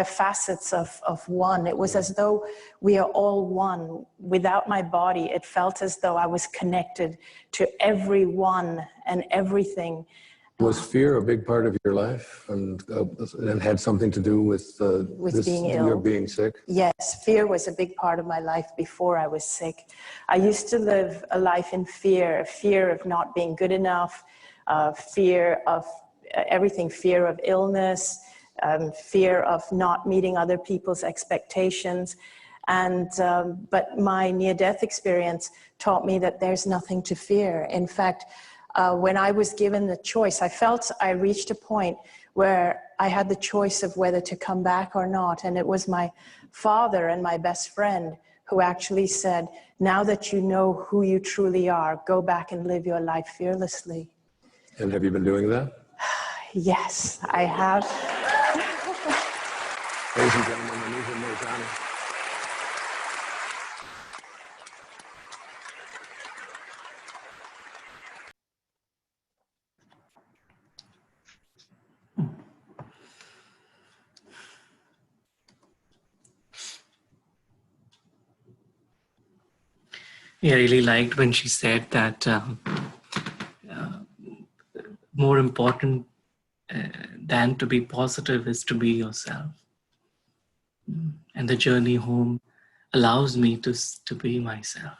facets of one. It was as though we are all one. Without my body, it felt as though I was connected to everyone and everything. Was fear a big part of your life, and had something to do with being ill? Your being sick? Yes, fear was a big part of my life before I was sick. I used to live a life in fear of not being good enough, fear of everything, fear of illness, fear of not meeting other people's expectations. And but my near-death experience taught me that there's nothing to fear. In fact, when I was given the choice, I felt I reached a point where I had the choice of whether to come back or not. And it was my father and my best friend who actually said, now that you know who you truly are, go back and live your life fearlessly. And have you been doing that? Yes, I have. Ladies and gentlemen, Anita Mirzani. Yeah, I really liked when she said that more important than to be positive is to be yourself. And the journey home allows me to be myself,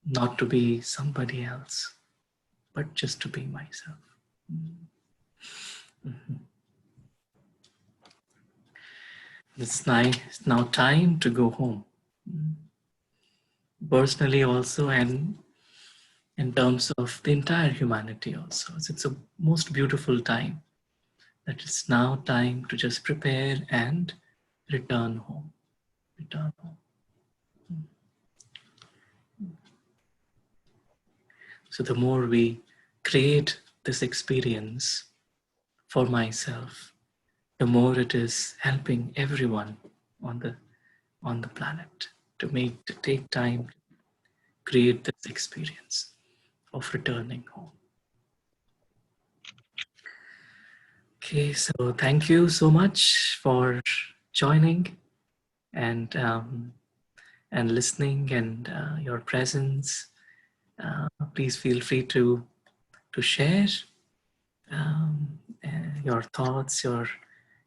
not to be somebody else, but just to be myself. It's now time to go home. Personally also, and in terms of the entire humanity also. It's a most beautiful time that it's now time to just prepare and return home. Return home. So the more we create this experience for myself, the more it is helping everyone on the planet to take time to create this experience of returning home. Okay, so thank you so much for joining and listening, and your presence Please feel free to share your thoughts, your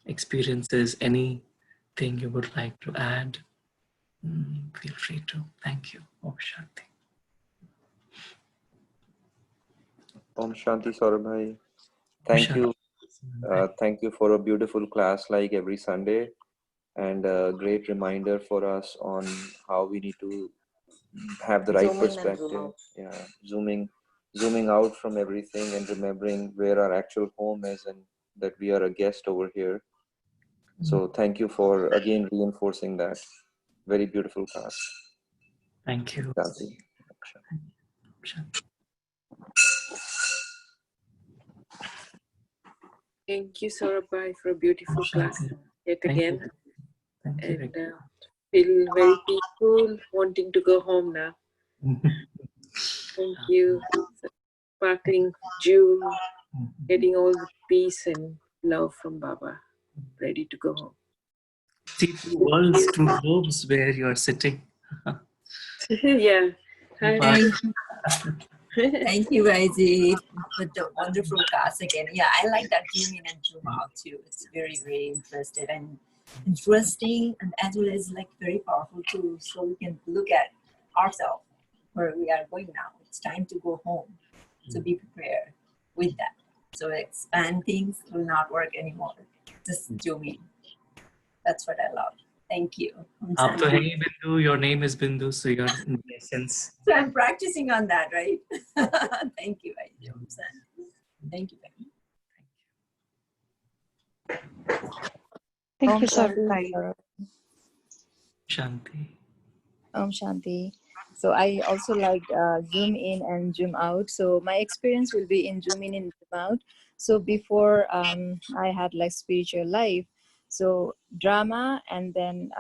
experiences, anything you would like to add. Feel free to. Thank you. Om Shanti. Om Shanti Saurabhai. Om Thank Shanti. you. Thank you for a beautiful class like every Sunday, and a great reminder for us on how we need to have the right perspective. Yeah, zooming out from everything and remembering where our actual home is and that we are a guest over here. So thank you for again reinforcing that. Very beautiful class. Thank you. Shanti. Om Shanti. Thank you, Saurabhai, for a beautiful class yet Thank again. you. Thank you. And feel very peaceful, wanting to go home now. Thank you. Sparkling June, getting all the peace and love from Baba. Ready to go home. See two worlds, two globes where you are sitting. Yeah. Hi. Thank you, Vaiji, for the wonderful class again. Yeah, I like that zoom in and zoom out too. It's very, very interesting, and as well as like very powerful too. So we can look at ourselves where we are going now. It's time to go home. So be prepared with that. So expand things will not work anymore. Just zoom in. That's what I love. Thank you. Aap to hai Bindu, your name is Bindu, so you're in essence. So I'm practicing on that, right? Thank you, Vaiji. Thank you. Thank you, Saurabhai. Shanti. Om Shanti. So I also like zoom in and zoom out. So my experience will be in zoom in and zoom out. So before I had like spiritual life, so drama and then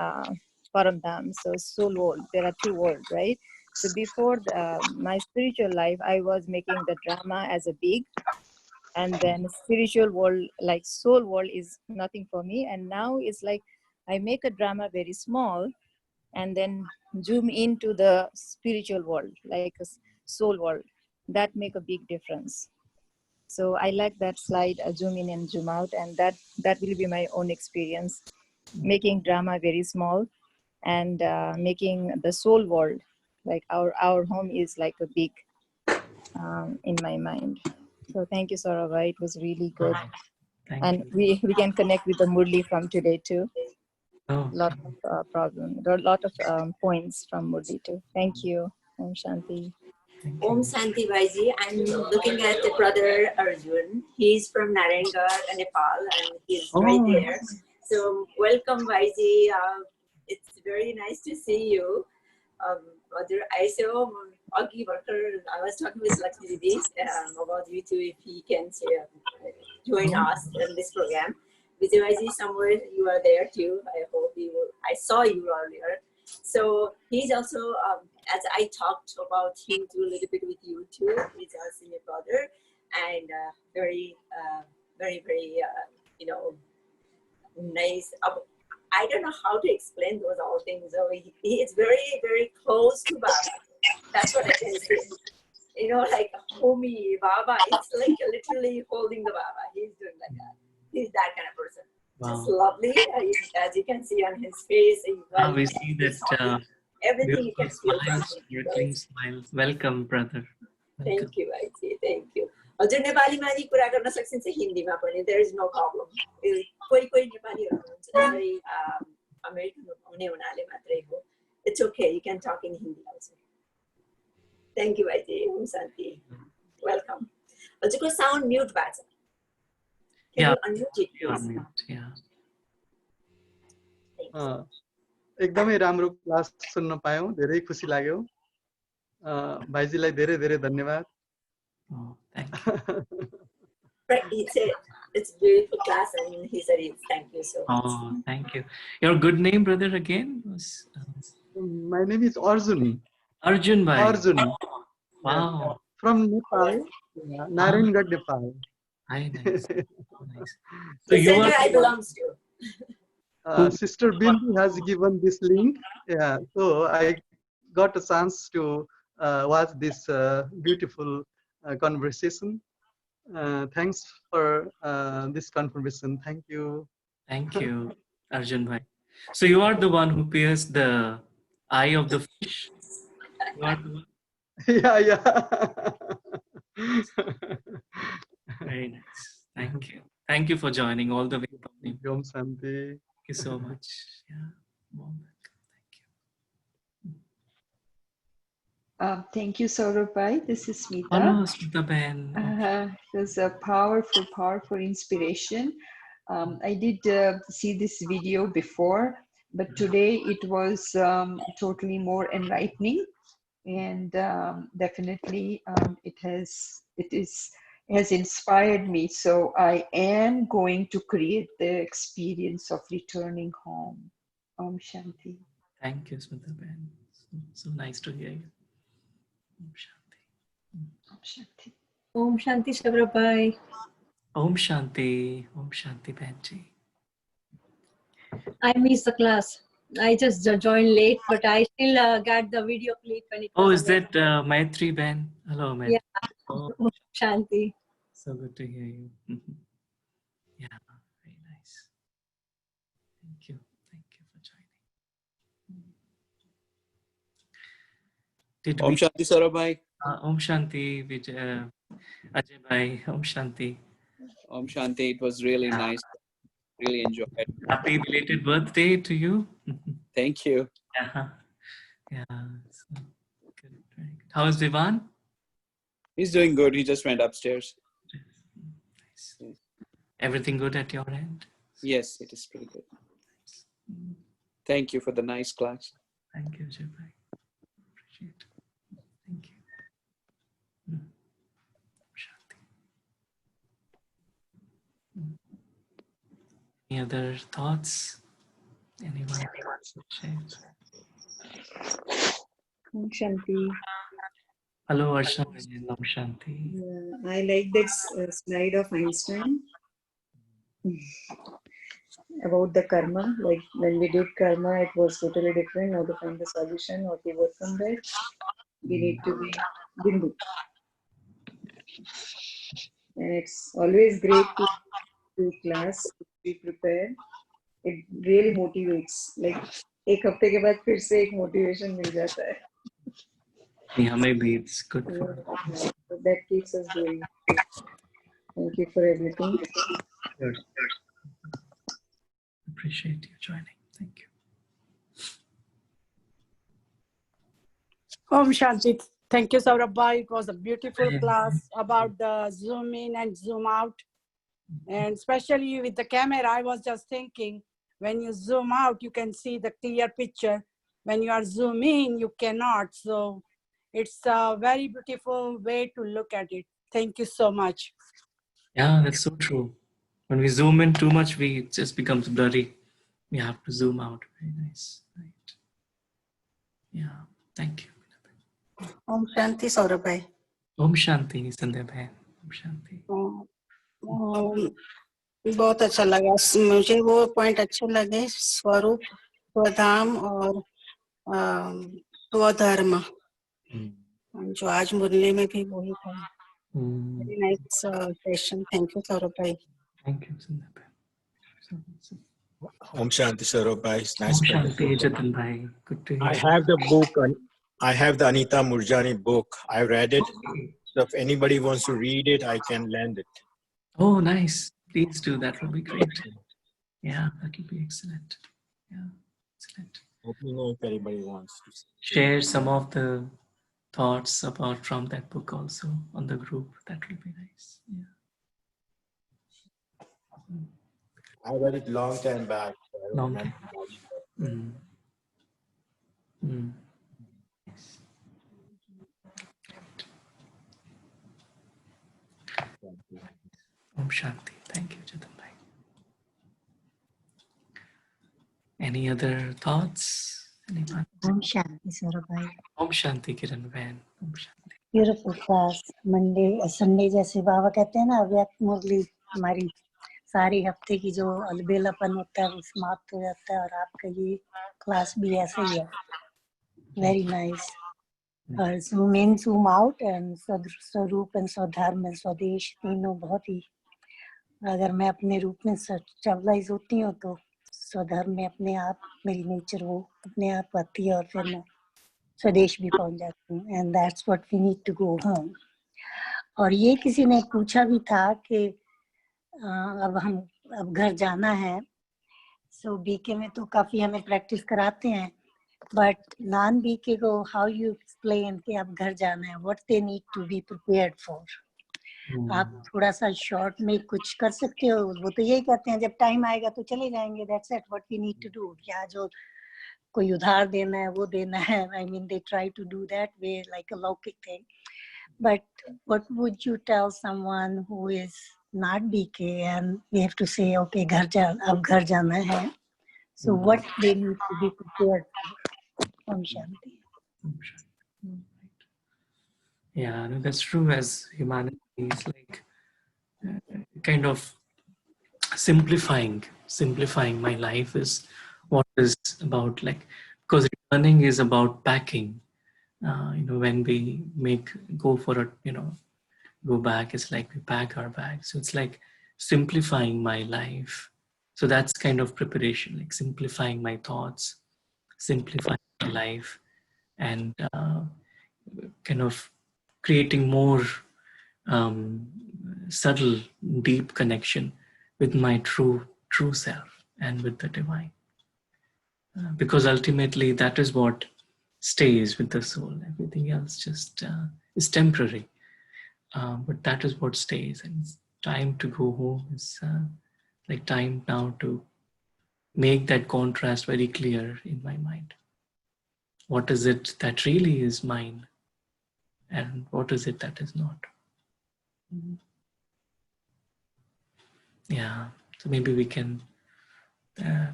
paramdam, so soul world. There are two worlds, right? So before my spiritual life, I was making the drama as a big, and then spiritual world, like soul world, is nothing for me. And now it's like I make a drama very small, and then zoom into the spiritual world, like a soul world. That make a big difference. So I like that slide, zoom in and zoom out, and that will be my own experience, making drama very small and making the soul world, like our home is like a big in my mind. So thank you, Saurabhai. It was really good. And we can connect with the Murli from today too. Lot of lot of points from Murli too. Thank you. Om Shanti. Om Shanti Vaiji. I'm looking at the brother Arjun. He's from Narendra, Nepal, and he's right there. So welcome, Vaiji. It's very nice to see you. Brother, I saw Augie Barker. I was talking with Lakshmi Didi about you too, if he can join us in this program. Vijay Vaiji, somewhere you are there too. I hope you will. I saw you earlier. So he's also, as I talked about him too a little bit with you too, he's our senior brother, and very, very, nice. I don't know how to explain those all things. So he is very, very close to Baba. That's what I can say. Like homie, Baba. It's like literally holding the Baba. He's doing like that. He's that kind of person. Wow. Just lovely, as you can see on his face. We see that everything you can feel. Smiles. Welcome, brother. Welcome. Thank you, Vaiji. Thank you. हजुर नेपालीमा नि कुरा गर्न सकिन्छ हिन्दीमा पनि. There is no problem. कोही नेपालीहरु हुनुहुन्छ जस्तै अमेरिकन हुने हुनाले मात्रै हो. It's okay. You can talk in Hindi also. Thank you, Vaiji. Om Shanti. Welcome. हजुरको sound mute भएको छ. Yeah. Unmute it, please. Yeah. एकदमै राम्रो क्लास सुन्न पायौं. धेरै खुसी लाग्यो. भाइजीलाई धेरै धेरै धन्यवाद. Thank you. It's a beautiful class, and he said thank you so much. Thank you. Your good name, brother, again was? My name is Arjun. Arjun bhai. Arjun. Wow. Yeah. From Nepal. Yeah. Narendra, Nepal. Hi, nice. Nice. So the center I belongs to. Sister Bindu has given this link. Yeah. So I got a chance to watch this beautiful conversation. Thanks for this conversation. Thank you. Thank you, Arjun bhai. So you are the one who pierced the eye of the fish? You are the one? Yeah. Very nice. Thank you. Thank you for joining all the way from Nepal. Om Shanti. Thank you so much. Yeah. Warm welcome. Thank you, Saurabh Bhai. This is Smita. Hello, Smita Ben. It was a powerful inspiration. I did see this video before, but today it was totally more enlightening, and definitely it has inspired me. So I am going to create the experience of returning home. Om Shanti. Thank you, Smita Ben. So nice to hear you. Om Shanti. Om Shanti. Om Shanti, Saurabh bhai. Om Shanti. Om Shanti Benji. I missed the class. I just joined late, but I still got the video clip when it was. Oh, is that Maitri Ben? Hello, Maitri. Yeah. Oh, Om Shanti. so good to hear you. Yeah, very nice. Thank you. Thank you for joining. Om Shanti, Saurabh bhai. Om Shanti, Ajay bhai. Om Shanti. Om Shanti. It was really nice. Really enjoyed it. Happy belated birthday to you. Thank you. Yeah. So good, very good. How is Divan? He's doing good. He just went upstairs. Nice. Everything good at your end? Yes, it is pretty good. Thank you for the nice class. Thank you, Ajay bhai. Appreciate it. Thank you. Shanti. Any other thoughts? Anyone? Om Shanti. Hello, Arshana. Om Shanti. I like that slide of Einstein about the karma. Like when we did karma, it was totally different. Now to find the solution or to work on that, we need to be bindu. And it's always great to do class, to be prepared. It really motivates. Like एक हफ्ते के बाद फिर से एक motivation मिल जाता है. Yeah, maybe it's good for that keeps us going. Thank you for everything. Sure. Appreciate you joining. Thank you. Om Shanti. Thank you, Saurabh bhai. It was a beautiful class about the zoom in and zoom out. And especially with the camera, I was just thinking, when you zoom out, you can see the clear picture. When you are zoom in, you cannot. So it's a very beautiful way to look at it. Thank you so much. Yeah, that's so true. When we zoom in too much, it just becomes blurry. We have to zoom out. Very nice. Right. Yeah. Thank you. Om Shanti, Saurabh bhai. Om Shanti, Sandhya bhai. Om Shanti. बहुत अच्छा लगा मुझे वो point अच्छे लगे स्वरूप स्वधाम और स्वधर्म जो आज मुरली में भी वही था very nice session thank you Saurabh भाई Thank you, Sandhya bhai. Om Shanti Saurabh bhai. It's nice. Om Shanti, Jatan bhai. Good to hear. I have the book. I have the Anita Murjani book. I read it. So if anybody wants to read it, I can lend it. Oh, nice. Please do. That will be great. Yeah, that will be excellent. Yeah, excellent. Let me know if anybody wants to share some of the thoughts about from that book also on the group. That will be nice. Yeah. I read it long time back. So I don't Long remember time. Yes. Om Shanti. Thank you, Jatan bhai. Any other thoughts? Anyone? Om Shanti, Saurabh bhai. Om Shanti, Kiran Van. Om Shanti. Beautiful class. Sunday जैसे बाबा कहते हैं ना अव्यक्त मुरली हमारी सारी हफ्ते की जो अलबेलापन होता है वो समाप्त हो जाता है और आपका ये क्लास भी ऐसा ही है. Very nice. zoom in, zoom out, and स्वरूप and स्वधर्म and स्वदेश तीनों बहुत ही, अगर मैं अपने रूप में स्टेबलाइज होती हूँ तो स्वधर्म में अपने आप मेरी नेचर वो अपने आप आती है और फिर मैं स्वदेश भी पहुंच जाती हूँ. And that's what we need to go home. और ये किसी ने पूछा भी था कि अब घर जाना है. सो बीके में तो काफी हमें प्रैक्टिस कराते हैं, बट नॉन बीके को हाउ यू एक्सप्लेन कि अब घर जाना है, what they need to be prepared for. आप थोड़ा सा शॉर्ट में कुछ कर सकते हो. वो तो यही कहते हैं जब टाइम आएगा तो चले जाएंगे. That's it, what we need to do. क्या जो कोई उधार देना है वो देना है. I mean they try to do that way like a लौकिक thing. But what would you tell someone who is not BK and we have to say, okay, अब घर जाना है. So what they need to be prepared for? Om Shanti. Yeah, no, that's true. As humanity is like kind of simplifying my life is what is about, like, because returning is about packing. When we go for a, go back, it's like we pack our bags. So it's like simplifying my life. So that's kind of preparation, like simplifying my thoughts, simplifying my life, and kind of creating more subtle, deep connection with my true self and with the divine. Because ultimately that is what stays with the soul. Everything else just is temporary. But that is what stays, and it's time to go home. It's like time now to make that contrast very clear in my mind. What is it that really is mine, and what is it that is not? Yeah, so maybe we can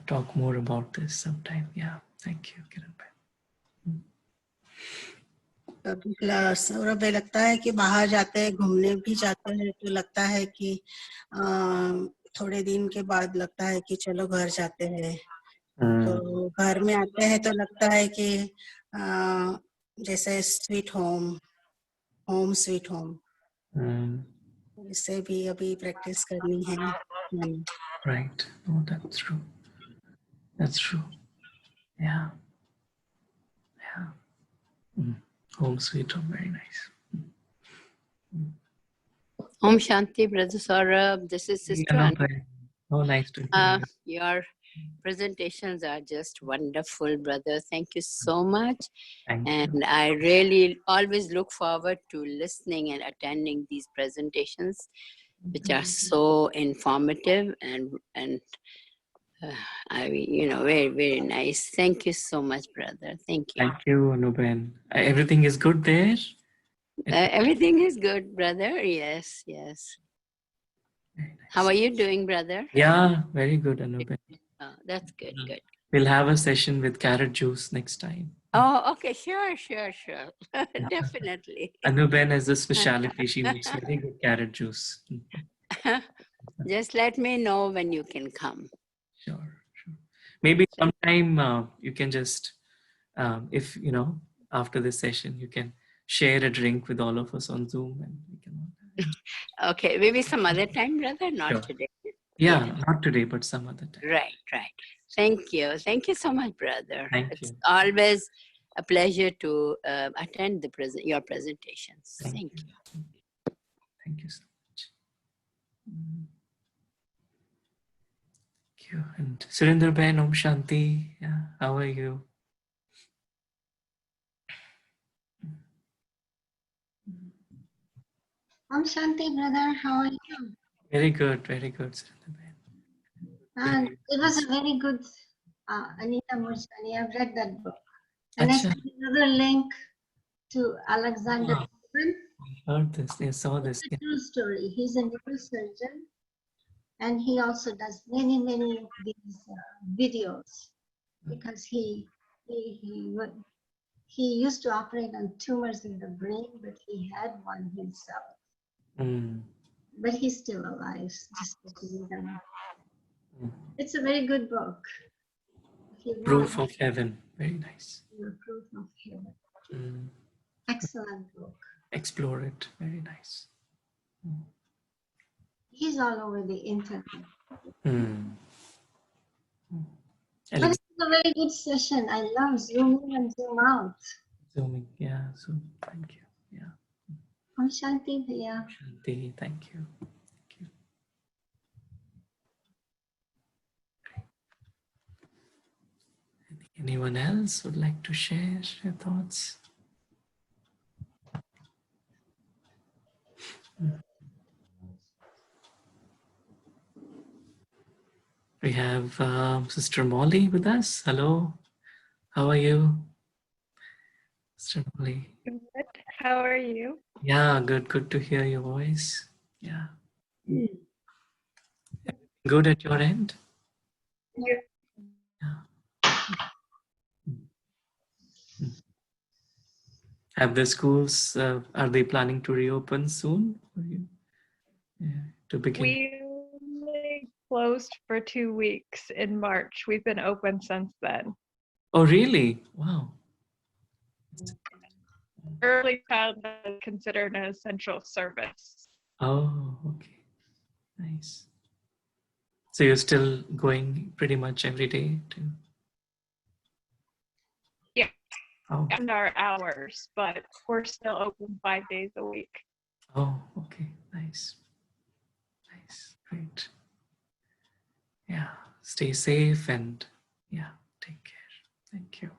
talk more about this sometime. Yeah, thank you, Kiran. कभी सौरभ लगता है कि बाहर जाते हैं, घूमने भी जाते हैं तो लगता है कि थोड़े दिन के बाद लगता है कि चलो घर जाते हैं. तो घर में आते हैं तो लगता है कि जैसे स्वीट होम स्वीट होम. इससे भी अभी प्रैक्टिस करनी है. Right. Oh, that's true. That's true. Yeah. Home sweet home, very nice. Om Shanti, Brother Saurabh. This is Sister Anna. Oh, nice to hear you. Your presentations are just wonderful, brother. Thank you so much. Thank and you. I really always look forward to listening and attending these presentations, which are so informative and very, very nice. Thank you so much, brother. Thank you. Thank you, Anuben. Everything is good there? Everything is good, brother. Yes, yes. How are you doing, brother? Yeah, very good, Anuben. Oh, that's good, good. We'll have a session with carrot juice next time. Oh, okay, sure. Definitely. Anuben has a specialty. She makes very good carrot juice. Just let me know when you can come. Sure. Maybe sometime you can just, if, after this session, you can share a drink with all of us on Zoom. And we can. Okay, maybe some other time, brother, not Sure. today. Yeah, not today, but some other time. Right. Thank you so much, brother. Thank It's you. always a pleasure to attend your presentations. Thank you. Thank you so much. Thank you. And Surinder Ben, Om Shanti. Yeah, how are you? Om Shanti, brother. How are you? Very good, Surinder Ben. And it was a very good Anita Murjani. I've read that book. And I sent another link to Alexander. Wow. I heard this. I saw this. It's a true story. He's a neurosurgeon, and he also does many of these videos because he used to operate on tumors in the brain, but he had one himself. But he's still alive. Just it's a very good book. Proof of Heaven. Very nice. Proof of Heaven. Excellent book. Explore it. Very nice. He's all over the internet. Hmm. But it's a very good session. I love zoom in and zoom out. Zooming. Yeah. So thank you. Yeah. Om Shanti, Bhaiya. Shanti, thank you. Thank you. Anyone else would like to share your thoughts? We have Sister Molly with us. Hello. How are you? Sister Molly. Good. How are you? Yeah, good. Good to hear your voice. Yeah. Good at your end? Yeah. Have the schools, are they planning to reopen soon for you? Yeah, to begin. We only closed for 2 weeks in March. We've been open since then. Oh, really? Wow. Early childhood is considered an essential service. Oh, okay. Nice. So you're still going pretty much every day to? Yeah. Oh. And our hours, but we're still open 5 days a week. Oh, okay. Nice. Nice. Great. Yeah. Stay safe and yeah, take care. Thank you.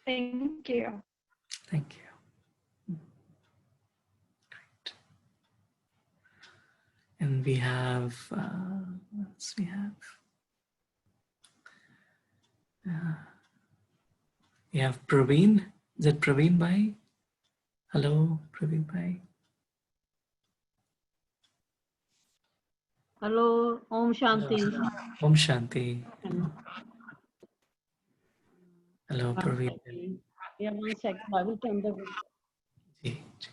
Thank you. Thank you. Great. And we have, what else we have? We have Praveen. Is it Praveen Bhai? Hello, Praveen Bhai. Hello, Om Shanti. Om Shanti. Hello, Praveen. Yeah, 1 second. I will turn the. Ji, ji.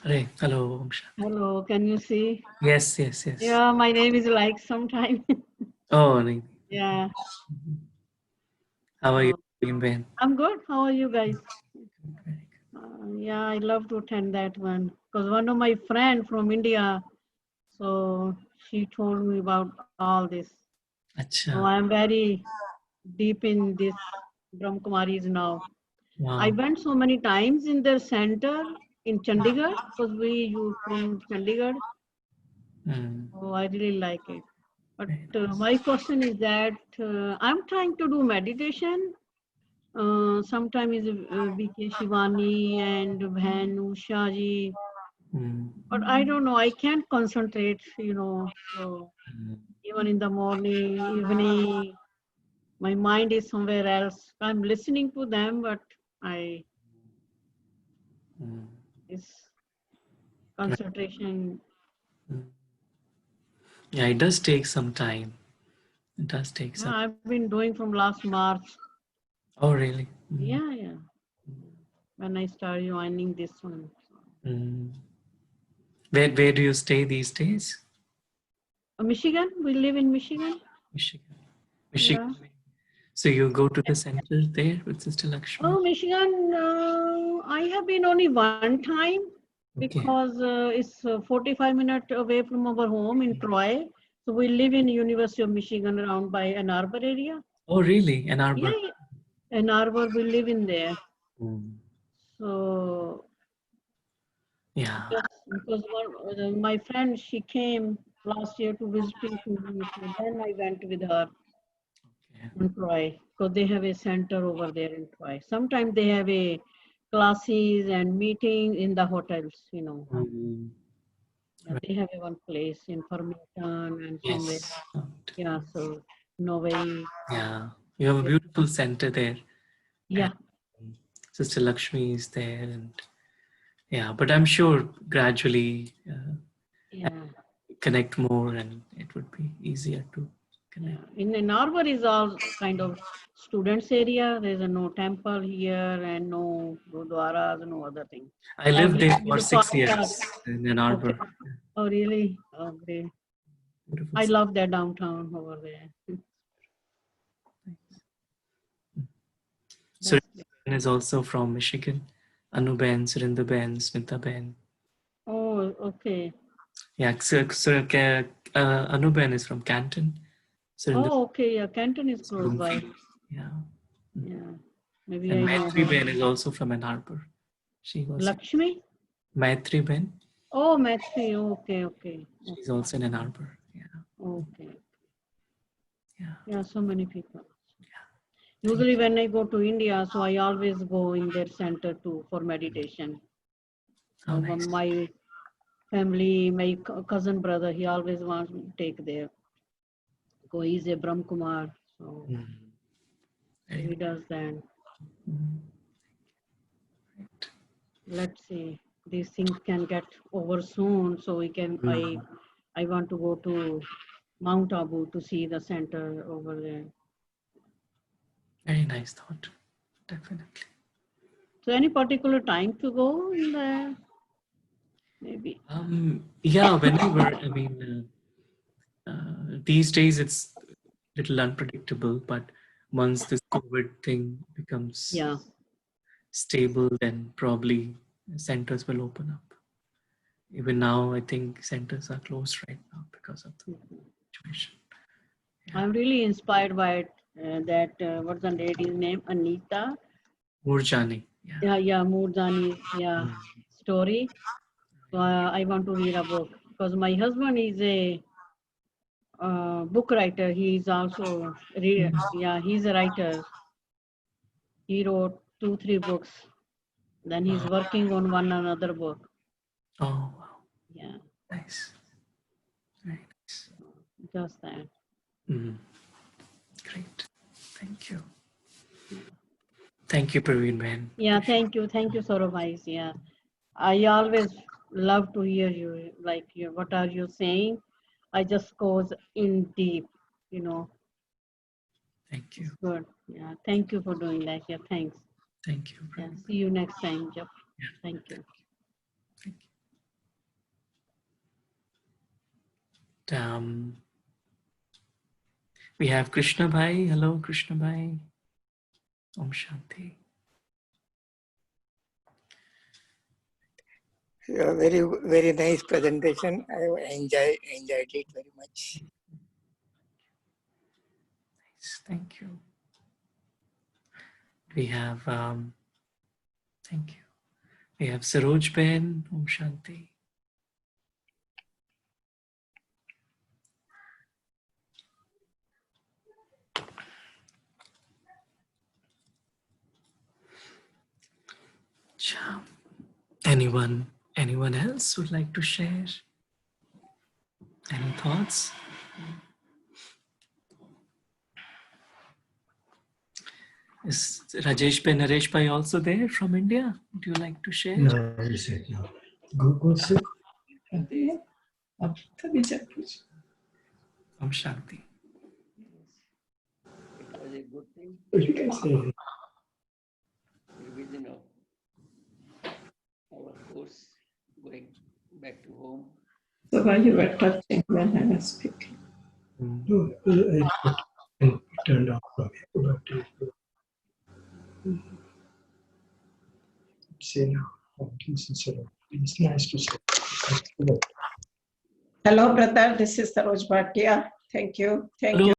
Hey, hello, Om Shanti. Hello, can you see? Yes, yes, yes. Yeah, my name is like sometime. Oh, nice. Yeah. How are you doing, Ben? I'm good. How are you guys? Yeah, I love to attend that one because one of my friend from India, so she told me about all this. Achha. So I'm very deep in this Brahma Kumaris now. Wow. I went so many times in their center in Chandigarh because you from Chandigarh. So I really like it. But my question is that I'm trying to do meditation. Sometimes is B.K. Shivani and Bhan Usha ji. But I don't know, I can't concentrate, so even in the morning, evening, my mind is somewhere else. I'm listening to them, but this concentration. Yeah, it does take some time. It does take some. I've been doing from last March. Oh, really? Yeah. When I started joining this one. Where do you stay these days? Michigan. We live in Michigan. Michigan. Yeah. So you go to the center there with Sister Lakshmi? Oh, Michigan. I have been only one time because it's 45 minutes away from our home in Troy. So we live in University of Michigan around by Ann Arbor area. Oh, really? Ann Arbor? Yeah. Ann Arbor, we live in there. So yeah, because my friend, she came last year to visiting to me, so then I went with her in Troy because they have a center over there in Troy. Sometimes they have a classes and meetings in the hotels, Yeah, they have a one place in Farmington and somewhere. Yeah, so Novi. Yeah, you have a beautiful center there. Yeah. And Sister Lakshmi is there, and yeah, but I'm sure gradually connect more, and it would be easier to connect. In Ann Arbor is all kind of students area. There's no temple here and no gurdwaras, no other thing. I lived there Everything for is 6 5 years stars. in Ann Arbor. Okay. Oh, really? Oh, great. Beautiful. I love their downtown over there. Surinder is also from Michigan. Anu Ben, Surinder Ben, Smita Ben. Oh, okay. Yeah, Anu Ben is from Canton. Surinder Oh, okay. Yeah, Canton is close by. Yeah. Yeah. Maybe And I know Maitri her. Ben is also from Ann Arbor. She was Lakshmi? Maitri Ben. Oh, Maitri. Okay, okay. She's also in Ann Arbor. Yeah. Okay. Yeah. Yeah, so many people. Usually when I go to India, so I always go in their center too for meditation. Oh, nice. My family, my cousin brother, he always wants me to take there. So he's a Brahma Kumar, so he does that. Let's see, these things can get over soon, so we can. I want to go to Mount Abu to see the center over there. Very nice thought. Definitely. So any particular time to go in there? Maybe. Yeah, whenever. I mean, these days it's a little unpredictable, but once this COVID thing becomes stable, then probably centers will open up. Even now, I think centers are closed right now because of the situation. I'm really inspired by that. What's the lady's name? Anita. Murjani. Yeah, Murjani. Yeah, story. So I want to read a book because my husband is a book writer. He's also he's a writer. He wrote 2-3 books. Then he's working on one another book. Oh wow! Yeah. Nice. Very nice. Just that. Great. Thank you. Thank you, Praveen man. Yeah, thank you, Saurabh. Yeah, I always love to hear you. Like, what are you saying? I just goes in deep, Thank you. Good. Yeah, thank you for doing that. Yeah, thanks. Thank you. Yeah, see you next time, Jeff. Thank you. Thank you. We have Krishna Bhai. Hello, Krishna Bhai. Om Shanti. Very, very nice presentation. I enjoyed it very much. Nice. Thank you. We have, thank you. We have Saroj Ben. Om Shanti. Anyone else would like to share any thoughts? Is Rajesh Bhai, Naresh Bhai also there from India? Would you like to share? No, he said no. Go sit. Om Shanti. It was a good thing. You can say. Revision of our course, going back to home. So while you were touching when I was speaking. No, it turned off from here, but say now. It's nice to say. Hello, brother. This is Saroj Bhatia. Thank you. Thank you.